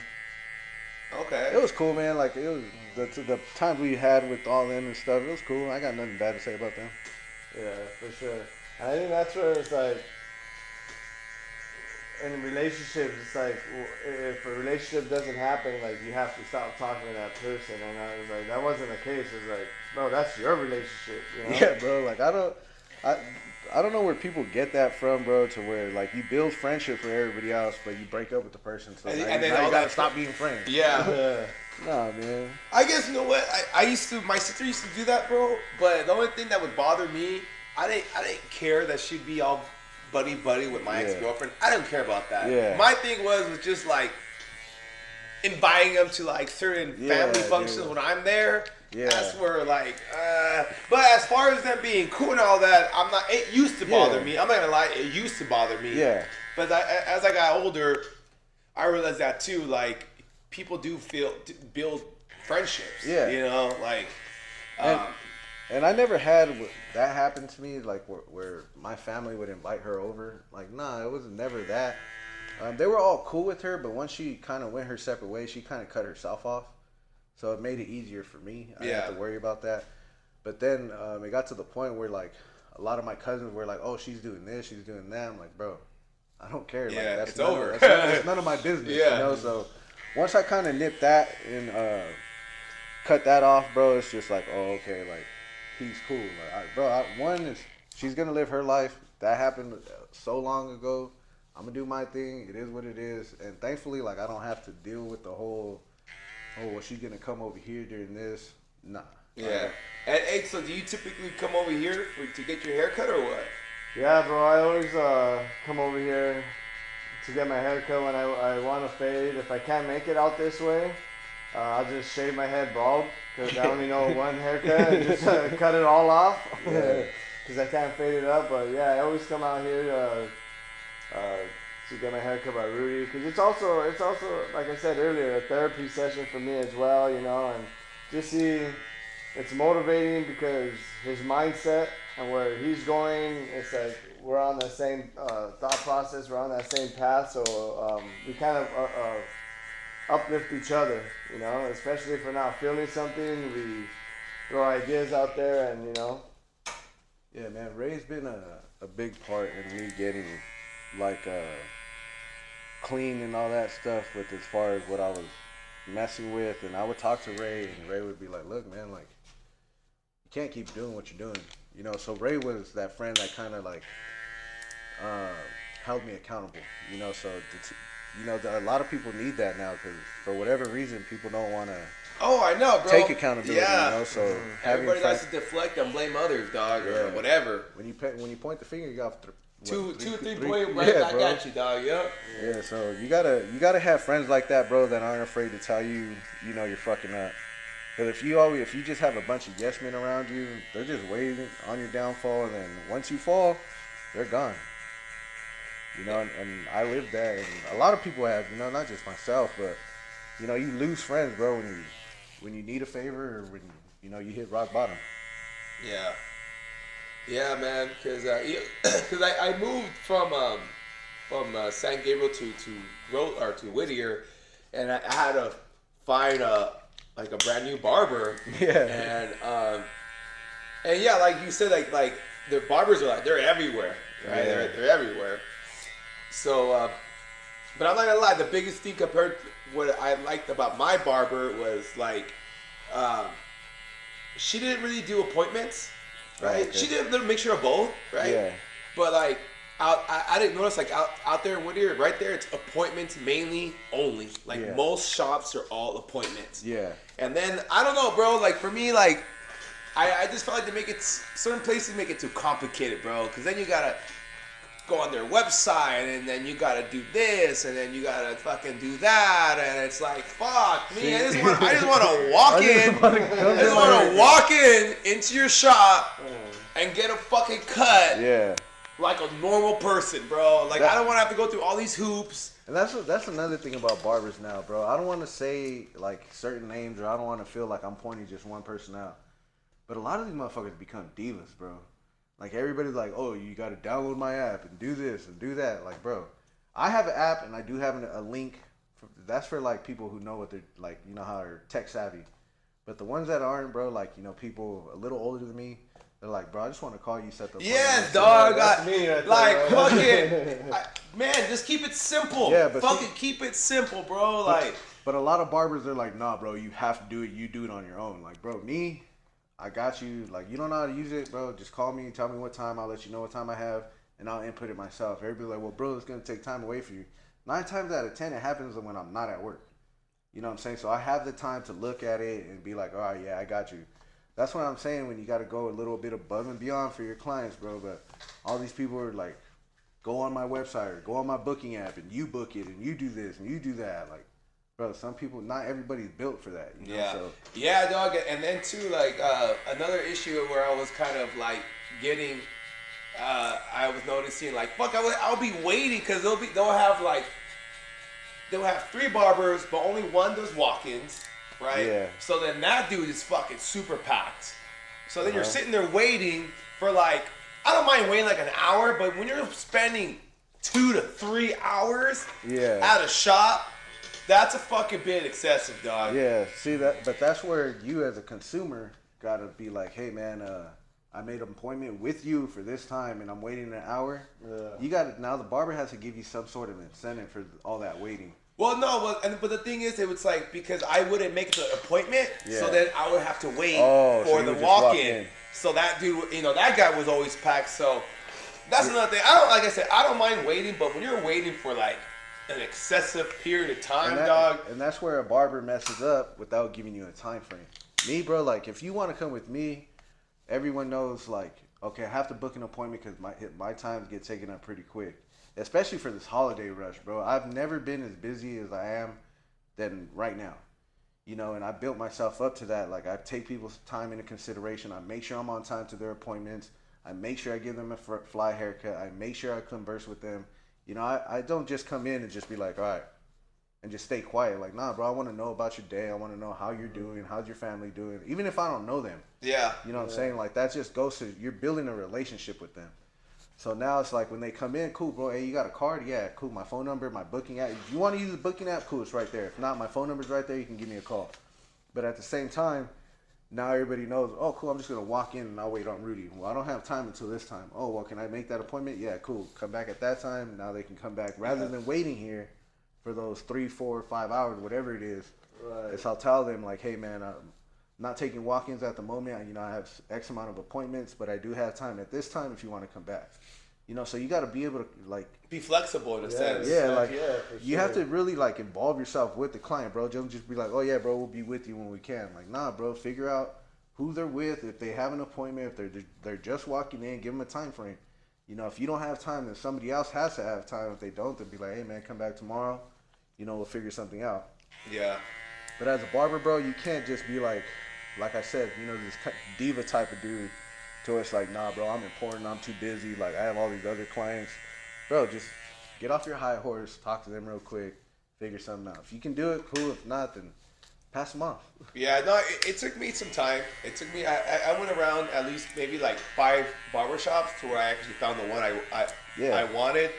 Okay. It was cool, man. Like, it was the time we had with all them and stuff. It was cool. I got nothing bad to say about them. Yeah, for sure. I think that's where it's like, in relationships, it's like, if a relationship doesn't happen, like, you have to stop talking to that person. And I was like, that wasn't the case. It's like, bro, that's your relationship, you know? Yeah, bro. Like, I don't know where people get that from, bro, to where, like, you build friendship for everybody else, but you break up with the person. So now you gotta stop being friends. Yeah. Nah, man. I guess, you know what? My sister used to do that, bro. But the only thing that would bother me, I didn't care that she'd be all buddy with my ex-girlfriend. I didn't care about that. Yeah. My thing was just like inviting them to like certain family functions when I'm there. Yeah. That's where like, but as far as them being cool and all that, I'm not. It used to bother me. I'm not gonna lie. It used to bother me. Yeah. But as I got older, I realized that too. Like, people do build friendships. Yeah. You know, like. And I never had that happen to me, like where my family would invite her over. Like, nah, it was never that. They were all cool with her, but once she kind of went her separate ways, she kind of cut herself off. So it made it easier for me. I didn't have to worry about that. But then it got to the point where, like, a lot of my cousins were like, oh, she's doing this, she's doing that. I'm like, bro, I don't care. Yeah, like, it's over. That's none of my business. Yeah. You know? So once I kind of nipped that and cut that off, bro, it's just like, oh, okay, like, he's cool. Like, one is, she's going to live her life. That happened so long ago. I'm going to do my thing. It is what it is. And thankfully, like, I don't have to deal with the whole, oh, well, she's going to come over here during this. Nah. Yeah. And hey, so do you typically come over here to get your hair cut or what? Yeah, bro. I always come over here to get my hair cut when I want to fade. If I can't make it out this way, I'll just shave my head bald because I only know one haircut and just cut it all off because I can't fade it up. But yeah, I always come out here to get my hair cut by Rudy because it's also like I said earlier, a therapy session for me as well, you know, and just see it's motivating because his mindset and where he's going, it's like we're on the same thought process, we're on that same path, so we kind of uplift each other, you know, especially if we're not feeling something, we throw ideas out there and, you know. Yeah, man, Ray's been a big part in me getting, like, clean and all that stuff with as far as what I was messing with. And I would talk to Ray, and Ray would be like, look, man, like, you can't keep doing what you're doing. You know, so Ray was that friend that kind of, like, held me accountable, you know, so a lot of people need that now because for whatever reason, people don't want to. Oh, I know, bro. Take accountability, Yeah. So everybody likes to deflect and blame others, dog, or whatever. When you point the finger, you got two or three point right. I got you, dog. Yep. Yeah. So you gotta have friends like that, bro, that aren't afraid to tell you, you're fucking up. Because if you just have a bunch of yes men around you, they're just waiting on your downfall, and then once you fall, they're gone. And I lived that, and a lot of people have, not just myself, but you lose friends, bro, when you need a favor or when you hit rock bottom. Yeah, man. Because I moved from San Gabriel to Whittier, and I had to find a brand new barber. Yeah. And yeah, like you said, like the barbers are they're everywhere, right? Yeah. They're everywhere. So, but I'm not gonna lie, the biggest thing compared to what I liked about my barber was she didn't really do appointments, right? Okay. She did a little mixture of both, right? Yeah. But I didn't notice out there in Whittier, right there, it's appointments mainly only. Most shops are all appointments. Yeah. And then I don't know, bro. Like for me, I just felt like they make it certain places make it too complicated, bro. Because then you gotta go on their website, and then you gotta do this, and then you gotta fucking do that, and it's like, fuck me. I just want to walk in. I just want to walk into your shop and get a fucking cut. Yeah. Like a normal person, bro. I don't want to have to go through all these hoops. And that's another thing about barbers now, bro. I don't want to say certain names, or I don't want to feel like I'm pointing just one person out. But a lot of these motherfuckers become divas, bro. Everybody's like, oh, you got to download my app and do this and do that. Bro, I have an app and I do have a link. That's for people who know what they're how they're tech savvy. But the ones that aren't, bro, people a little older than me, they're like, bro, I just want to call you, set the yes, dog. That's me right there, bro. Fucking, man, just keep it simple. Yeah, but fucking keep it simple, bro. But a lot of barbers, they're like, nah, bro, you have to do it. You do it on your own. Bro, me, I got you. You don't know how to use it, bro. Just call me, tell me what time. I'll let you know what time I have, and I'll input it myself. Everybody's like, well, bro, it's gonna take time away from you. 9 times out of 10, it happens when I'm not at work. You know what I'm saying? So I have the time to look at it and be like, all right, yeah, I got you. That's what I'm saying when you got to go a little bit above and beyond for your clients, bro. But all these people are like, go on my website or go on my booking app and you book it and you do this and you do that. Bro, some people, not everybody's built for that. Yeah. So. Yeah, dog. And then too, another issue where I was kind of getting, I was noticing fuck, I'll be waiting because they'll have 3 barbers, but only one does walk-ins. Right? Yeah. So then that dude is fucking super packed. So then you're sitting there waiting for I don't mind waiting an hour, but when you're spending 2 to 3 hours at a shop, that's a fucking bit excessive, dog. Yeah, see that, but that's where you as a consumer gotta be like, hey man, I made an appointment with you for this time and I'm waiting an hour. Yeah. You gotta, now the barber has to give you some sort of incentive for all that waiting. Well, no, but the thing is, it was because I wouldn't make the appointment, so then I would have to wait for the walk-in. So that dude, that guy was always packed. So that's another thing. Like I said, I don't mind waiting, but when you're waiting for an excessive period of time, dog. And that's where a barber messes up without giving you a time frame. Me, bro, if you want to come with me, everyone knows, okay, I have to book an appointment because my times get taken up pretty quick. Especially for this holiday rush, bro. I've never been as busy as I am than right now. And I built myself up to that. I take people's time into consideration. I make sure I'm on time to their appointments. I make sure I give them a fly haircut. I make sure I converse with them. I don't just come in and just be like, all right, and just stay quiet. Nah, bro, I want to know about your day. I want to know how you're doing. How's your family doing? Even if I don't know them. Yeah. You know what I'm saying? That just goes to, you're building a relationship with them. So now it's when they come in, cool, bro. Hey, you got a card? Yeah, cool. My phone number, my booking app. If you want to use the booking app, cool, it's right there. If not, my phone number's right there. You can give me a call. But at the same time, now everybody knows, oh, cool, I'm just going to walk in and I'll wait on Rudy. Well, I don't have time until this time. Oh, well, can I make that appointment? Yeah, cool. Come back at that time. Now they can come back. Rather than waiting here for those 3, 4, 5 hours, whatever it is. Right. It's I'll tell them, hey, man, I'm not taking walk-ins at the moment. I have X amount of appointments, but I do have time at this time if you want to come back. You know, so you got to be able to like be flexible in a sense. Yeah, like for you have to really like involve yourself with the client, bro. Don't just be like, oh yeah, bro, we'll be with you when we can. Like, nah, bro, figure out who they're with. If they have an appointment, if they're just walking in, give them a time frame. You know, if you don't have time, then somebody else has to have time. If they don't, then be like, hey man, come back tomorrow. You know, we'll figure something out. Yeah. But as a barber, bro, you can't just be like I said, you know, this diva type of dude. To it's like, nah, bro, I'm important. I'm too busy. Like, I have all these other clients. Bro, just get off your high horse. Talk to them real quick. Figure something out. If you can do it, cool. If not, then pass them off. Yeah, no, it took me some time. It took me, I went around at least maybe like 5 barbershops to where I actually found the one I wanted.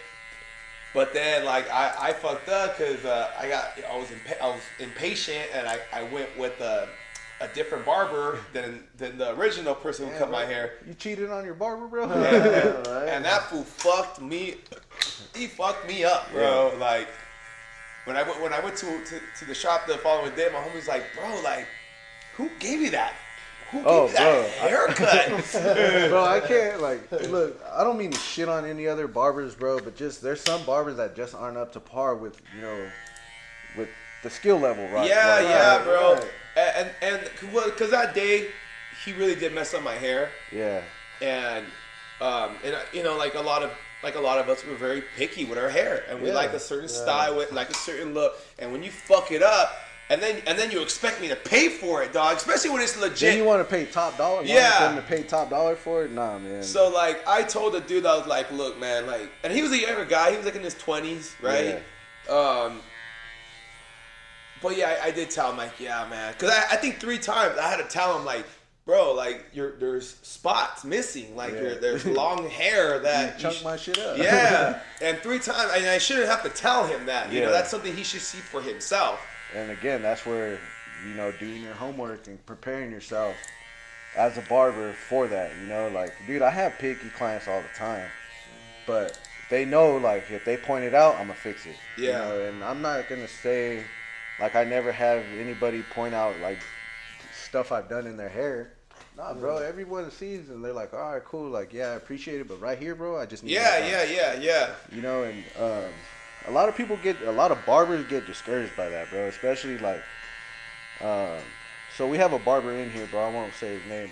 But then, like, I fucked up because I was impatient and I went with a different barber than the original person who cut my hair. You cheated on your barber, bro? Yeah. And that fool fucked me. He fucked me up, bro. Yeah. Like when I went to the shop the following day, my homie's like, bro, like, who gave you that? Who gave you that haircut? Bro, I can't, like, look, I don't mean to shit on any other barbers, bro, but just there's some barbers that just aren't up to par with, you know, with the skill level, right? Yeah, bro. Right. And because that day he really did mess up my hair. Yeah. And you know, like a lot of us were very picky with our hair, and we like a certain style with like a certain look. And when you fuck it up, and then you expect me to pay for it, dog, especially when it's legit. Then you want to pay top dollar? Yeah. Want them to pay top dollar for it? Nah, man. So like I told the dude, I was like, look, man, like, and he was a younger guy. He was like in his 20s, right? Yeah. But yeah, I did tell him, like, yeah, man. Because I think 3 times I had to tell him, like, bro, like, there's spots missing. Like, there's long hair that... You chunk my shit up. Yeah. And 3 times, and I shouldn't have to tell him that. You know, that's something he should see for himself. And again, that's where, you know, doing your homework and preparing yourself as a barber for that. You know, like, dude, I have picky clients all the time. But they know, like, if they point it out, I'm going to fix it. Yeah. You know, and I'm not going to say... Like, I never have anybody point out, like, stuff I've done in their hair. Nah, bro, everyone sees and they're like, all right, cool. Like, yeah, I appreciate it. But right here, bro, I just need Yeah. You know, and a lot of barbers get discouraged by that, bro. Especially, like, so we have a barber in here, bro. I won't say his name.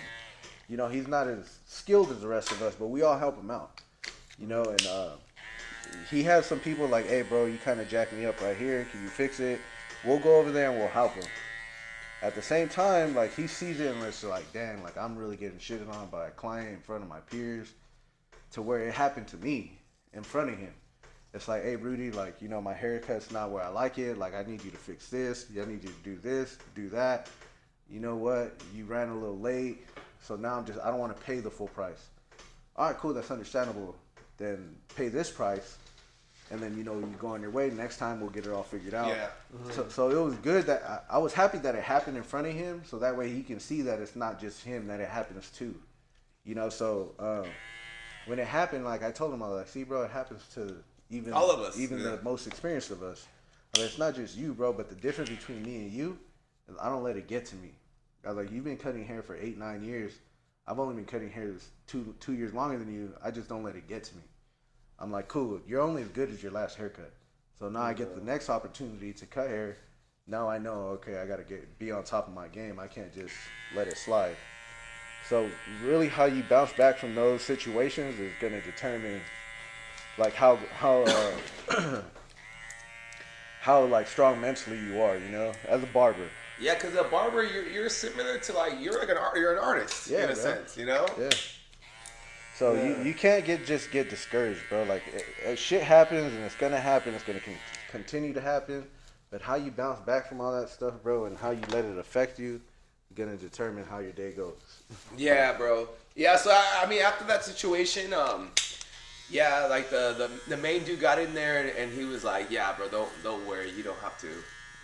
You know, he's not as skilled as the rest of us, but we all help him out. You know, and he has some people like, hey, bro, you kind of jacked me up right here. Can you fix it? We'll go over there and we'll help him. At the same time, like, he sees it and it's like, dang, like, I'm really getting shitted on by a client in front of my peers, to where it happened to me in front of him. It's like, hey, Rudy, like, you know, my haircut's not where I like it. Like, I need you to fix this. I need you to do this, do that. You know what? You ran a little late. So now I don't want to pay the full price. All right, cool. That's understandable. Then pay this price. And then, you know, you go on your way. Next time, we'll get it all figured out. Yeah. Mm-hmm. So it was good that I was happy that it happened in front of him. So that way he can see that it's not just him, that it happens too. You know, so when it happened, like, I told him, I was like, see, bro, it happens to even all of us. Even the most experienced of us. I mean, it's not just you, bro, but the difference between me and you is I don't let it get to me. I was like, you've been cutting hair for 8-9 years. I've only been cutting hair two years longer than you. I just don't let it get to me. I'm like, cool, you're only as good as your last haircut. So now I get the next opportunity to cut hair. Now I know, okay, I got to be on top of my game. I can't just let it slide. So really how you bounce back from those situations is going to determine, like, how like, strong mentally you are, you know, as a barber. Yeah, because a barber, you're similar to, like, you're an artist in a sense, you know? Yeah. So you can't get discouraged, bro. Like, shit happens and it's gonna happen. It's gonna continue to happen. But how you bounce back from all that stuff, bro, and how you let it affect you, gonna determine how your day goes. Yeah, bro. Yeah. So I mean, after that situation, yeah, like the main dude got in there and he was like, yeah, bro, don't worry, you don't have to.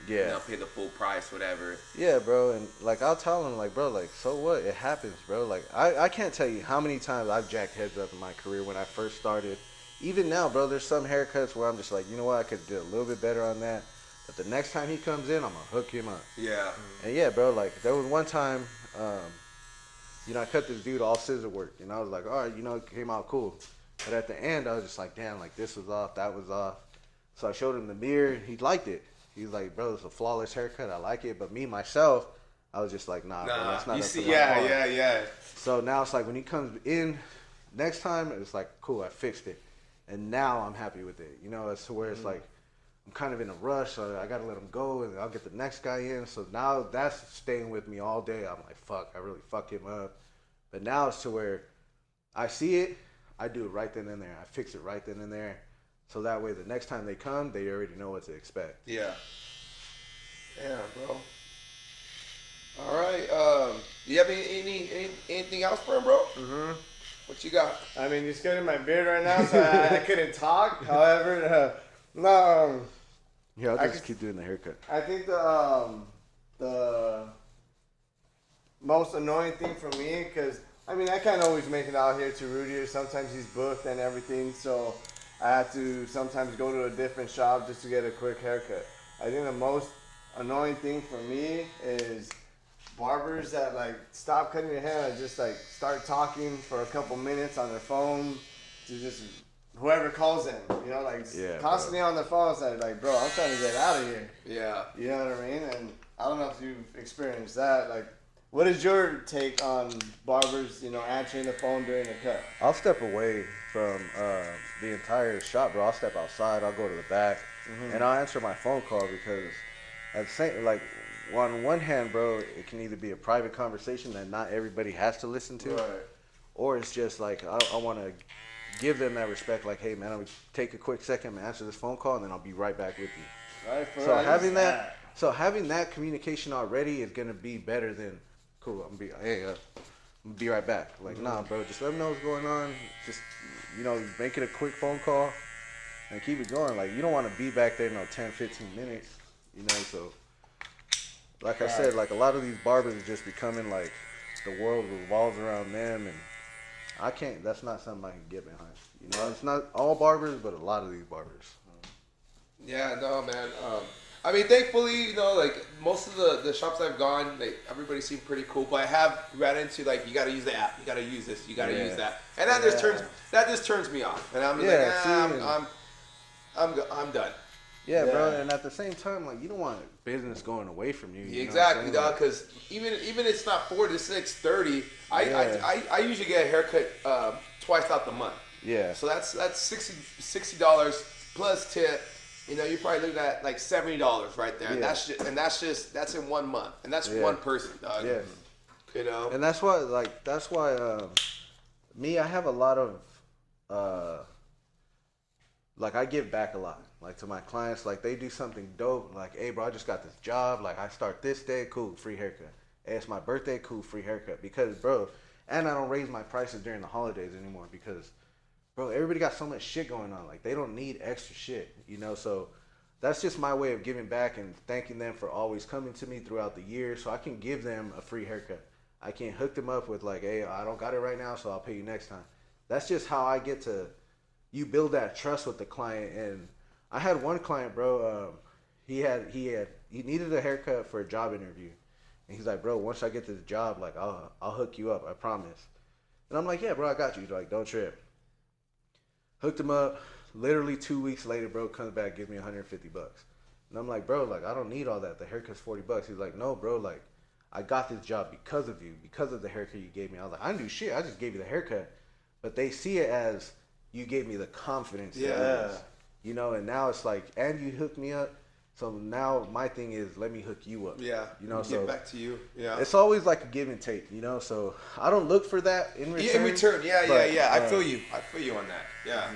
Yeah. You know, pay the full price, whatever. Yeah, bro, and like I'll tell him, like, bro, like, so what? It happens, bro. Like I can't tell you how many times I've jacked heads up in my career when I first started. Even now, bro, there's some haircuts where I'm just like, you know what, I could do a little bit better on that. But the next time he comes in, I'm gonna hook him up. Yeah. And yeah, bro, like there was one time, you know, I cut this dude all scissor work, and I was like, all right, you know, it came out cool. But at the end, I was just like, damn, like this was off, that was off. So I showed him the mirror. He liked it. He was like, bro, it's a flawless haircut. I like it. But me, myself, I was just like, nah, bro, that's not you up see, to my car. yeah. So now it's like when he comes in next time, it's like, cool, I fixed it. And now I'm happy with it. You know, it's to where it's like, I'm kind of in a rush, so I got to let him go, and I'll get the next guy in. So now that's staying with me all day. I'm like, fuck, I really fucked him up. But now it's to where I see it, I do it right then and there. I fix it right then and there. So that way the next time they come, they already know what to expect. Yeah. Yeah, bro. All right. You have anything else for him, bro? Mm-hmm. What you got? I mean, you're getting my beard right now, so I couldn't talk. However, no. Yeah, I'll just keep doing the haircut. I think the most annoying thing for me, because I mean, I can't always make it out here to Rudy, or sometimes he's booked and everything, so I have to sometimes go to a different shop just to get a quick haircut. I think the most annoying thing for me is barbers that like stop cutting your hair and just like start talking for a couple minutes on their phone to just whoever calls them, you know, like constantly on their phone. It's like, bro, I'm trying to get out of here. Yeah. You know what I mean? And I don't know if you've experienced that. Like, what is your take on barbers, you know, answering the phone during the cut? I'll step away from the entire shop, bro. I'll step outside. I'll go to the back, and I'll answer my phone call because at the same, like, on one hand, bro, it can either be a private conversation that not everybody has to listen to, Right. or it's just like I want to give them that respect. Like, hey, man, I'm gonna take a quick second and answer this phone call, and then I'll be right back with you. Right. So having that communication already is gonna be better than cool. I'm gonna be right back. Like, nah, bro, just let them know what's going on. Just, you know, make it a quick phone call and keep it going. Like, you don't want to be back there, 10, 15 minutes, you know. So, like I said, like a lot of these barbers are just becoming like the world revolves around them, and I can't. That's not something I can get behind. You know, it's not all barbers, but a lot of these barbers. Yeah, no, man. I mean, thankfully, you know, like most of the shops I've gone, everybody seemed pretty cool. But I have ran into like, you got to use the app, you got to use this, you got to use that, and that just turns me off. And I'm I'm done. Yeah, bro. And at the same time, like, you don't want business going away from you. Exactly, dog. Because even it's not 4 to 6:30. I usually get a haircut twice out the month. Yeah. So that's $60 plus tip. You know, you're probably looking at like $70 right there. Yeah. And that's in 1 month, and that's one person, dog. Yeah. You know. And that's why me, I have a lot of like, I give back a lot, like, to my clients. Like, they do something dope, like, hey, bro, I just got this job, like, I start this day, cool, free haircut. Hey, it's my birthday, cool, free haircut. Because, bro, and I don't raise my prices during the holidays anymore because, bro, everybody got so much shit going on. Like, they don't need extra shit, you know? So that's just my way of giving back and thanking them for always coming to me throughout the year, so I can give them a free haircut. I can't hook them up with, like, hey, I don't got it right now, so I'll pay you next time. That's just how I get to, you build that trust with the client. And I had one client, bro, he needed a haircut for a job interview. And he's like, bro, once I get this job, like, I'll hook you up, I promise. And I'm like, yeah, bro, I got you. Like, don't trip. Hooked him up. Literally 2 weeks later, bro, comes back, gives me $150. And I'm like, bro, like, I don't need all that. The haircut's $40. He's like, no, bro, like, I got this job because of you, because of the haircut you gave me. I was like, I didn't do shit. I just gave you the haircut. But they see it as, you gave me the confidence. Yeah. You know, and now it's like, and you hooked me up. So now my thing is, let me hook you up. Yeah. You know, Get back to you. Yeah. It's always like a give and take, you know. So I don't look for that in return. Yeah, in return. Yeah. I feel you. I feel you on that. Yeah.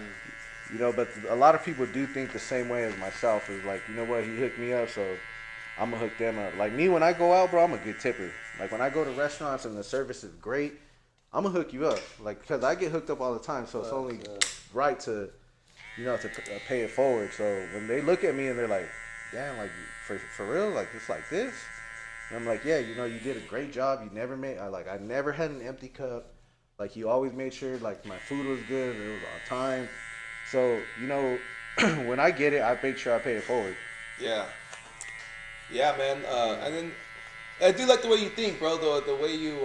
You know, but a lot of people do think the same way as myself. Is like, you know what, he hooked me up, so I'm gonna hook them up. Like me, when I go out, bro, I'm a good tipper. Like when I go to restaurants and the service is great, I'm gonna hook you up. Like, because I get hooked up all the time, so it's only right to, you know, to pay it forward. So when they look at me and they're like, damn, like, for real, like, it's like this. And I'm like, yeah, you know, you did a great job. You never I never had an empty cup. Like, you always made sure, like, my food was good and it was on time. So, you know, when I get it, I make sure I pay it forward. Yeah. Yeah, man. And then I do like the way you think, bro. The way you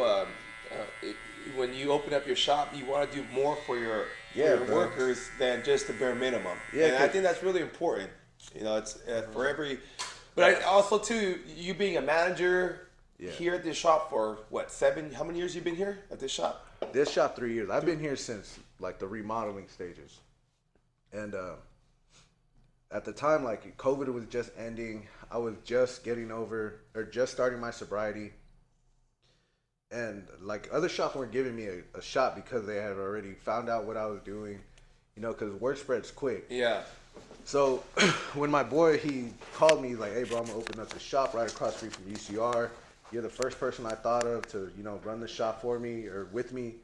when you open up your shop, you want to do more for your bro. workers than just the bare minimum. Yeah, and I think that's really important. You know, it's for every. But I also too, you being a manager here at this shop for what, 7? How many years you been here at this shop? This shop 3 years. I've been here since like the remodeling stages, and at the time, like COVID was just ending. I was just just starting my sobriety. And like other shops weren't giving me a shot because they had already found out what I was doing, you know, because word spreads quick. Yeah. So when my boy, he called me, he's like, hey bro, I'm gonna open up the shop right across the street from UCR. You're the first person I thought of to, you know, run the shop for me or with me.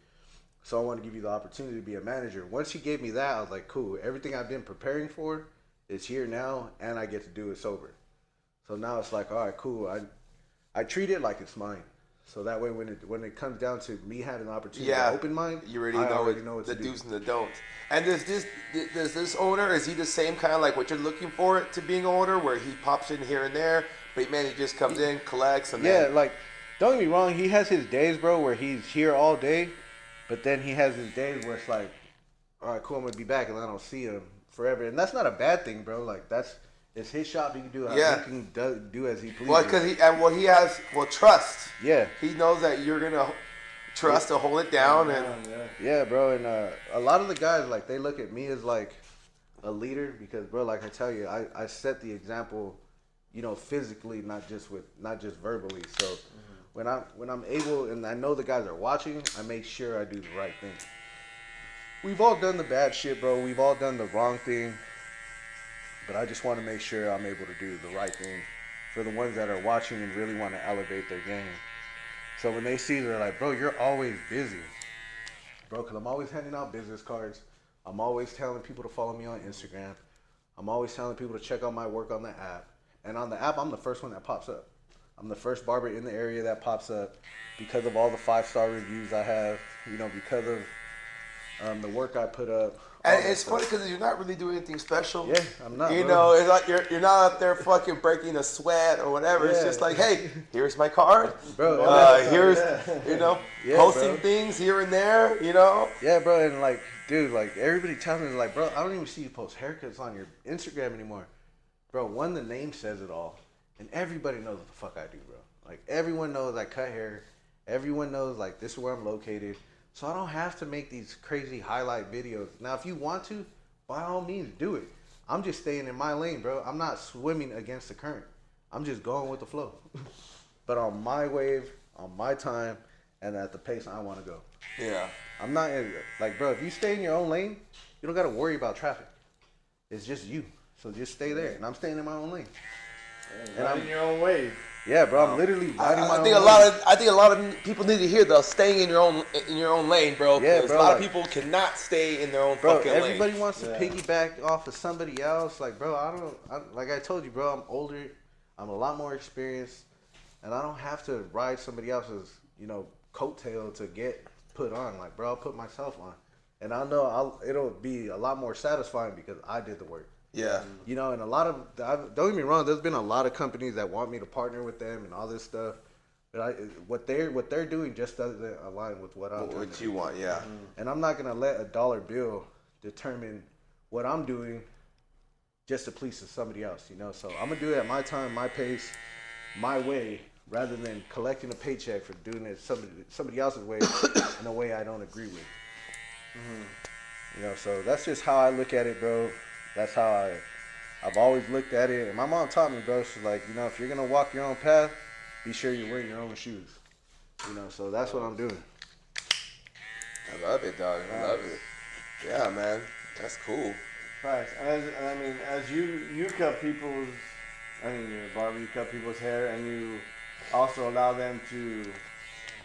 So I want to give you the opportunity to be a manager. Once he gave me that, I was like, cool. Everything I've been preparing for is here now, and I get to do it sober. So now it's like, all right, cool. I treat it like it's mine. So that way, when it comes down to me having the opportunity to open mine, you already know the do's and the don'ts. And does this owner, is he the same kind of like what you're looking for to being an owner, where he pops in here and there, but man, he just comes in, collects, and then... like, don't get me wrong, he has his days, bro, where he's here all day, but then he has his days where it's like, all right, cool, I'm gonna be back, and I don't see him forever, and that's not a bad thing, bro. Like it's his shop. He can do he can do as he pleases. Well, because he has trust. Yeah. He knows that you're gonna trust to hold it down, and yeah, bro. And a lot of the guys, like, they look at me as like a leader because, bro, like I tell you, I set the example, you know, physically, not just verbally. So when I'm able, and I know the guys are watching, I make sure I do the right thing. We've all done the bad shit, bro. We've all done the wrong thing. But I just want to make sure I'm able to do the right thing for the ones that are watching and really want to elevate their game. So when they see, they're like, bro, you're always busy. Bro, because I'm always handing out business cards. I'm always telling people to follow me on Instagram. I'm always telling people to check out my work on the app. And on the app, I'm the first one that pops up. I'm the first barber in the area that pops up because of all the 5-star reviews I have, you know, because of the work I put up. And it's funny because you're not really doing anything special. Yeah, I'm not. You bro. know, it's like you're not out there fucking breaking a sweat or whatever. Yeah. It's just like, hey, here's my card. Bro, here's, you know, posting things here and there, you know. Yeah, bro, and like, dude, like everybody tells me, like, bro, I don't even see you post haircuts on your Instagram anymore. Bro, the name says it all. And everybody knows what the fuck I do, bro. Like, everyone knows I cut hair. Everyone knows, like, this is where I'm located. So I don't have to make these crazy highlight videos. Now, if you want to, by all means, do it. I'm just staying in my lane, bro. I'm not swimming against the current. I'm just going with the flow. But on my wave, on my time, and at the pace I want to go. Yeah. I'm not, like, bro, if you stay in your own lane, you don't got to worry about traffic. It's just you. So just stay there. And I'm staying in my own lane. And I'm in your own wave. Yeah, bro, I'm literally riding my own lane. I think a lot of people need to hear though, staying in your own lane, bro. Yeah, because bro, a lot like, of people cannot stay in their own bro, fucking lane. everybody wants to piggyback off of somebody else. Like, bro, like I told you, bro, I'm older. I'm a lot more experienced. And I don't have to ride somebody else's, you know, coattail to get put on. Like, bro, I'll put myself on. And I know it'll be a lot more satisfying because I did the work. Yeah. You know, and don't get me wrong, there's been a lot of companies that want me to partner with them and all this stuff. But what they're doing just doesn't align with what I'm doing. What you want, yeah. And I'm not going to let a dollar bill determine what I'm doing just to please somebody else, you know? So I'm going to do it at my time, my pace, my way, rather than collecting a paycheck for doing it somebody else's way in a way I don't agree with. You know, so that's just how I look at it, bro. That's how I've always looked at it. And my mom taught me, bro, she's like, you know, if you're going to walk your own path, be sure you're wearing your own shoes. You know, so that's what I'm doing. I love it, dog. I love it. Yeah, man. That's cool. Facts. As you cut people's, you're a barber, you cut people's hair, and you also allow them to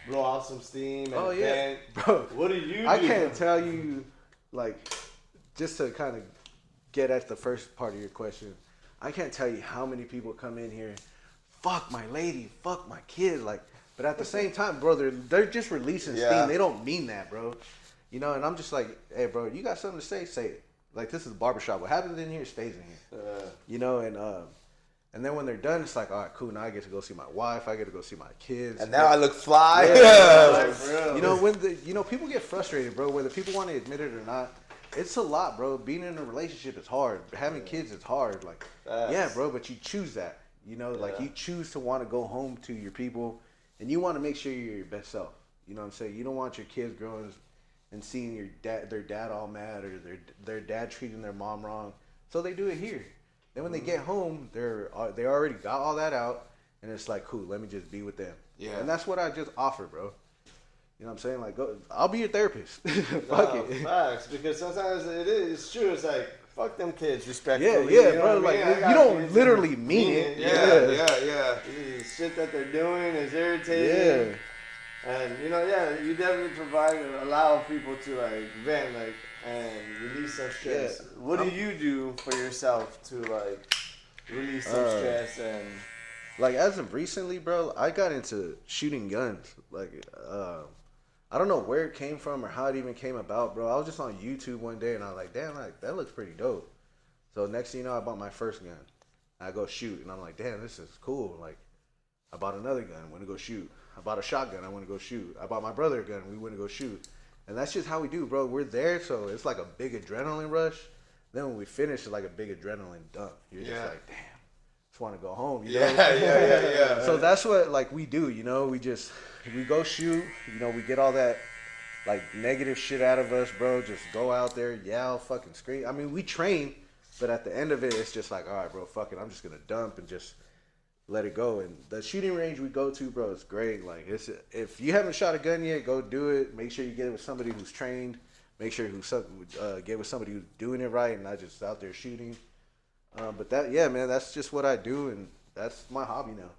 blow out some steam and vent. Bro, what do you do? I can't tell you, like, just to kind of get at the first part of your question, I can't tell you how many people come in here, fuck my lady, fuck my kid, like, but at the same time, bro, they're just releasing steam. They don't mean that, bro. You know, and I'm just like, hey, bro, you got something to say it. Like, this is a barbershop. What happens in here stays in here. You know, and And then when they're done, it's like, all right, cool. Now I get to go see my wife. I get to go see my kids. And now I look fly. You know, people get frustrated, bro. Whether people want to admit it or not, it's a lot, bro. Being in a relationship is hard. Having kids is hard. Like, yeah, bro, but you choose that. You know, like you choose to want to go home to your people, and you want to make sure you're your best self. You know what I'm saying? You don't want your kids growing and seeing their dad all mad, or their dad treating their mom wrong. So they do it here. Then when they get home, they already got all that out, and it's like, cool, let me just be with them. Yeah. And that's what I just offer, bro. You know what I'm saying? Like, I'll be your therapist. Fuck it. Facts, because sometimes it's true. It's like, fuck them kids, respectfully. Yeah, bro. Like, you don't literally mean it. Yeah. Shit that they're doing is irritating. Yeah. And, you definitely allow people to, like, vent, like, and release some stress. Yeah. What do you do for yourself to, like, release some stress? And like, as of recently, bro, I got into shooting guns. Like, I don't know where it came from or how it even came about, bro. I was just on YouTube one day, and I was like, damn, like, that looks pretty dope. So next thing you know, I bought my first gun. I go shoot, and I'm like, damn, this is cool. Like, I bought another gun, went to go shoot. I bought a shotgun, I went to go shoot. I bought my brother a gun, we went to go shoot. And that's just how we do, bro. We're there, so it's like a big adrenaline rush. Then when we finish, it's like a big adrenaline dump. You're just like, damn, just want to go home, you know? Yeah. So that's what, like, we do, you know? We go shoot, you know, we get all that, like, negative shit out of us, bro. Just go out there, yell, fucking scream. I mean, we train, but at the end of it, it's just like, all right, bro, fuck it. I'm just going to dump and just let it go. And the shooting range we go to, bro, it's great. Like, if you haven't shot a gun yet, go do it. Make sure you get it with somebody who's trained. Make sure get with somebody who's doing it right and not just out there shooting. But man, that's just what I do, and that's my hobby now.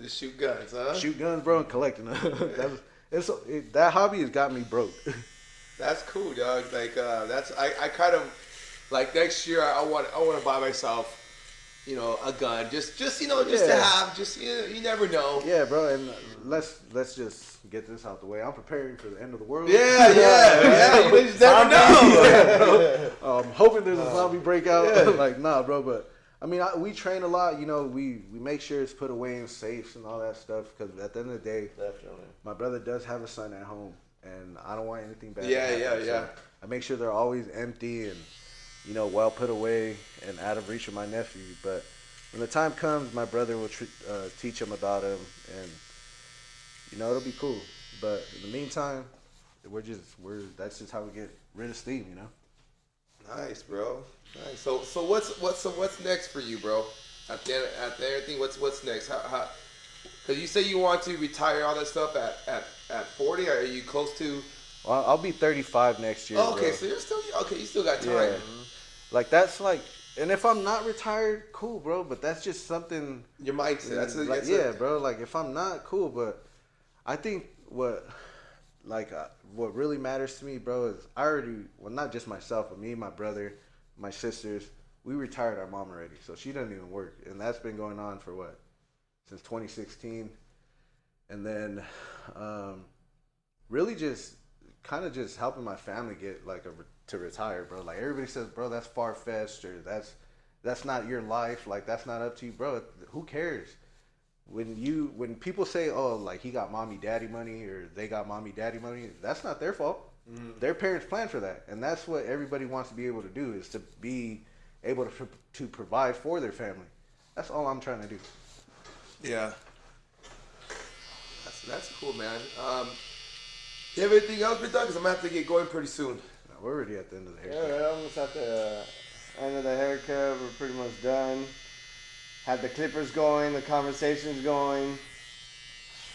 Just shoot guns, huh? Shoot guns, bro, and collecting them. That hobby has got me broke. That's cool, dog. Like, I kind of, like, next year I want to buy myself, you know, a gun, just to have, you never know. Yeah, bro, and let's just get this out the way. I'm preparing for the end of the world. Yeah. You just never know. I'm hoping there's a zombie breakout. Yeah. Like, nah, bro, but I mean, we train a lot. You know, we make sure it's put away in safes and all that stuff, because at the end of the day, definitely, my brother does have a son at home, and I don't want anything bad. Yeah. So I make sure they're always empty and, you know, well put away and out of reach of my nephew. But when the time comes, my brother will teach him about him, and, you know, it'll be cool. But in the meantime, that's just how we get rid of steam, you know. Nice, bro. Nice. So what's next for you, bro? At the end of everything, what's next? How? Because you say you want to retire all that stuff at 40. Are you close to? Well, I'll be 35 next year. Oh, okay, bro. So you're still You still got time. Yeah. Like, that's like, and if I'm not retired, cool, bro. But that's just something. Your mindset. That's bro. Like, if I'm not, cool. But I think what really matters to me, bro, is not just myself, but me, my brother, my sisters, we retired our mom already, so she doesn't even work, and that's been going on for since 2016, and then really just kind of just helping my family get to retire, bro. Like, everybody says, bro, that's far-fetched, or that's not your life, like, that's not up to you, bro. Who cares? When people say, oh, like, he got mommy daddy money, or they got mommy daddy money, that's not their fault. Their parents planned for that, and that's what everybody wants to be able to do, is to be able to provide for their family. That's all I'm trying to do. Yeah. That's cool, man. You have anything else, been done? Because I'm gonna have to get going pretty soon. No, we're already at the end of the haircut. Yeah, we're almost at the end of the haircut. We're pretty much done. Had the clippers going, the conversations going.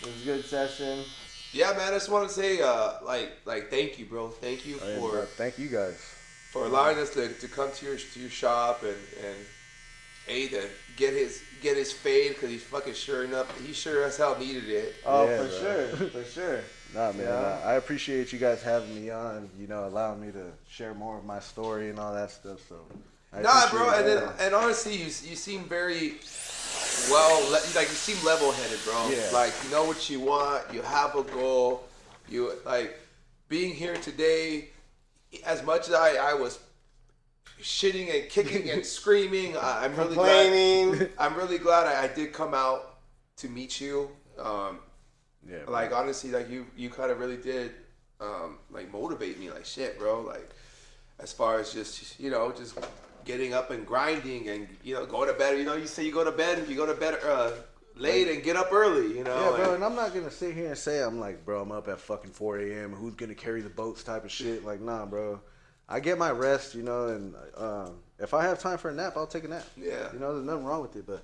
It was a good session. Yeah, man. I just want to say, like, thank you, bro. Thank you thank you guys for allowing us to come to your shop and to get his fade, because he's fucking he sure as hell needed it. Oh, yeah, for sure. Nah, man. Yeah. I appreciate you guys having me on. You know, allowing me to share more of my story and all that stuff. So. Nah, bro. And honestly, you seem very like, you seem level-headed, bro. Yeah. Like, you know what you want. You have a goal. You, like, being here today. As much as I was shitting and kicking and screaming. I'm really Complaining. glad. I'm really glad I did come out to meet you. Yeah, like honestly, like you kind of really did like motivate me. Like shit, bro. Like as far as just just getting up and grinding and going to bed. You say you go to bed late and get up early. Yeah, bro. And I'm not gonna sit here and say I'm like, bro, I'm up at fucking 4 a.m. Who's gonna carry the boats type of shit? Like, nah, bro. I get my rest, and if I have time for a nap, I'll take a nap. Yeah. There's nothing wrong with it, but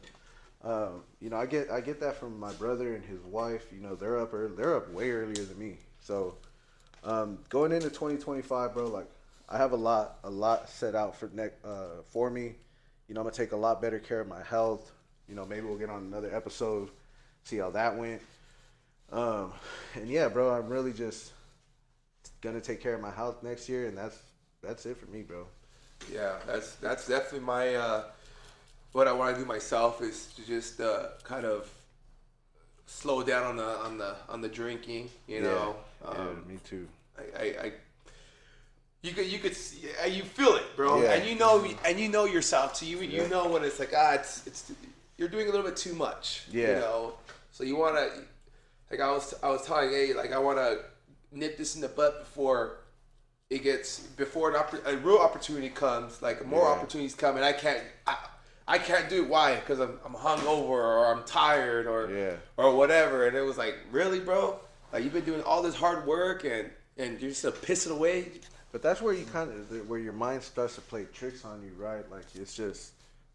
I get that from my brother and his wife. They're up early. They're up way earlier than me. So going into 2025, bro, like I have a lot set out for me. I'm gonna take a lot better care of my health. Maybe we'll get on another episode, see how that went. And yeah, bro, I'm really just gonna take care of my health next year, and that's it for me, bro. Yeah, that's definitely my what I want to do myself is to just kind of slow down on the drinking. Yeah, me too. You feel it, bro, yeah. and you know yourself too. You know when it's like it's you're doing a little bit too much. Yeah. So you want to, like I was telling like I want to nip this in the butt before a real opportunity comes, like more opportunities come, and I can't do it. Why? Because I'm hungover or I'm tired or whatever. And it was like, really, bro? Like you've been doing all this hard work and you're just gonna piss it away. But that's where where your mind starts to play tricks on you, right? Like it's just,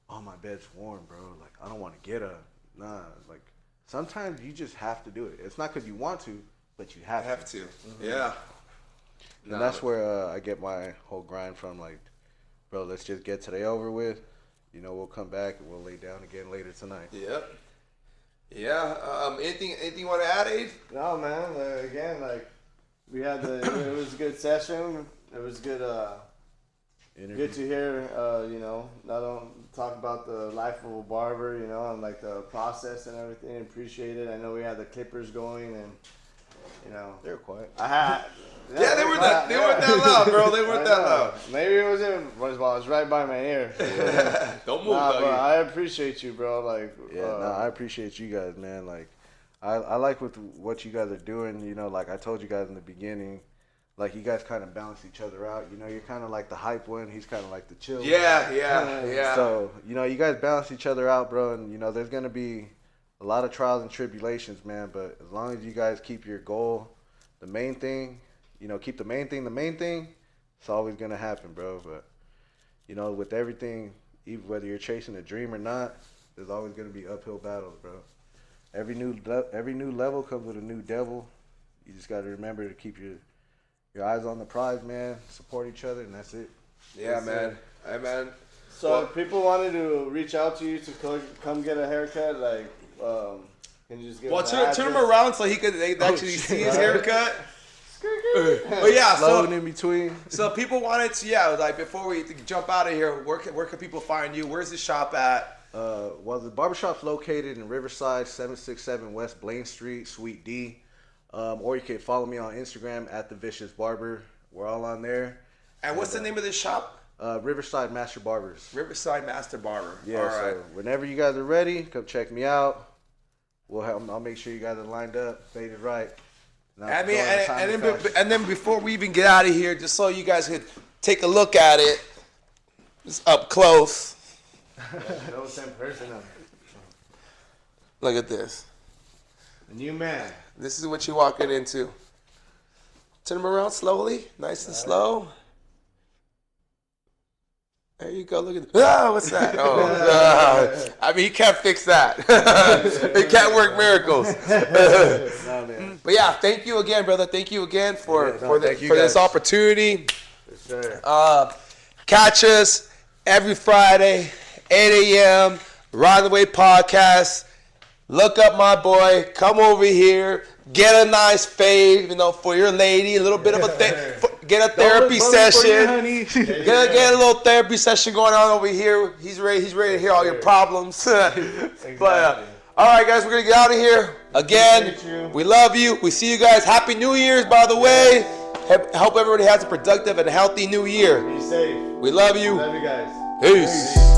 oh, my bed's warm, bro. Like I don't want to get up. Nah, like sometimes you just have to do it. It's not because you want to, but you have to. Mm-hmm. Yeah. And that's where I get my whole grind from. Like, bro, let's just get today over with. We'll come back and we'll lay down again later tonight. Yep. Yeah. Anything you want to add, Abe? No, man. Again, like we had it was a good session. It was good. Good to hear. Not only talk about the life of a barber, and like the process and everything. Appreciate it. I know we had the clippers going, and they were quiet. I had. Yeah, they weren't that loud, bro. They weren't that loud. Maybe it was right by my ear. Don't move, but I appreciate you, bro. Like, I appreciate you guys, man. Like, I like what you guys are doing. Like I told you guys in the beginning, like you guys kind of balance each other out. You're kind of like the hype one. He's kind of like the chill. Yeah. So you guys balance each other out, bro. And there's gonna be a lot of trials and tribulations, man. But as long as you guys keep your goal, the main thing. Keep the main thing, it's always going to happen, bro. But, with everything, even whether you're chasing a dream or not, there's always going to be uphill battles, bro. Every new level comes with a new devil. You just got to remember to keep your eyes on the prize, man. Support each other, and that's it. Yeah, man. Hey, man. So if people wanted to reach out to you to come get a haircut, like, can you just give turn him around so he could actually see his haircut. But yeah, so in between. So people wanted to, like before we jump out of here, where can people find you? Where's the shop at? Well, the barbershop's located in Riverside, 767 West Blaine Street, Suite D. Or you can follow me on Instagram at The Vicious Barber. We're all on there. And what's the name of this shop? Riverside Master Barbers. Riverside Master Barber. Yeah, all right. So whenever you guys are ready, come check me out. I'll make sure you guys are lined up, faded right. And then before we even get out of here, just so you guys could take a look at it, just up close. That was in person. Look at this. The new man. This is what you're walking into. Turn him around slowly, nice and slow. There you go. Look at what's that? I mean, he can't fix that. He can't work miracles. No, man. But yeah, thank you again, brother. Thank you again for this opportunity. Sure. Catch us every Friday, 8 a.m. Ride the Way Podcast. Look up my boy. Come over here. Get a nice fade, for your lady. A little bit of get a therapy session. Get a little therapy session going on over here. He's ready to hear all your problems. Exactly. But all right, guys, we're gonna get out of here. Again, we love you. We see you guys. Happy New Year's, by the way. Hope everybody has a productive and healthy new year. Be safe. We love you. Love you guys. Peace.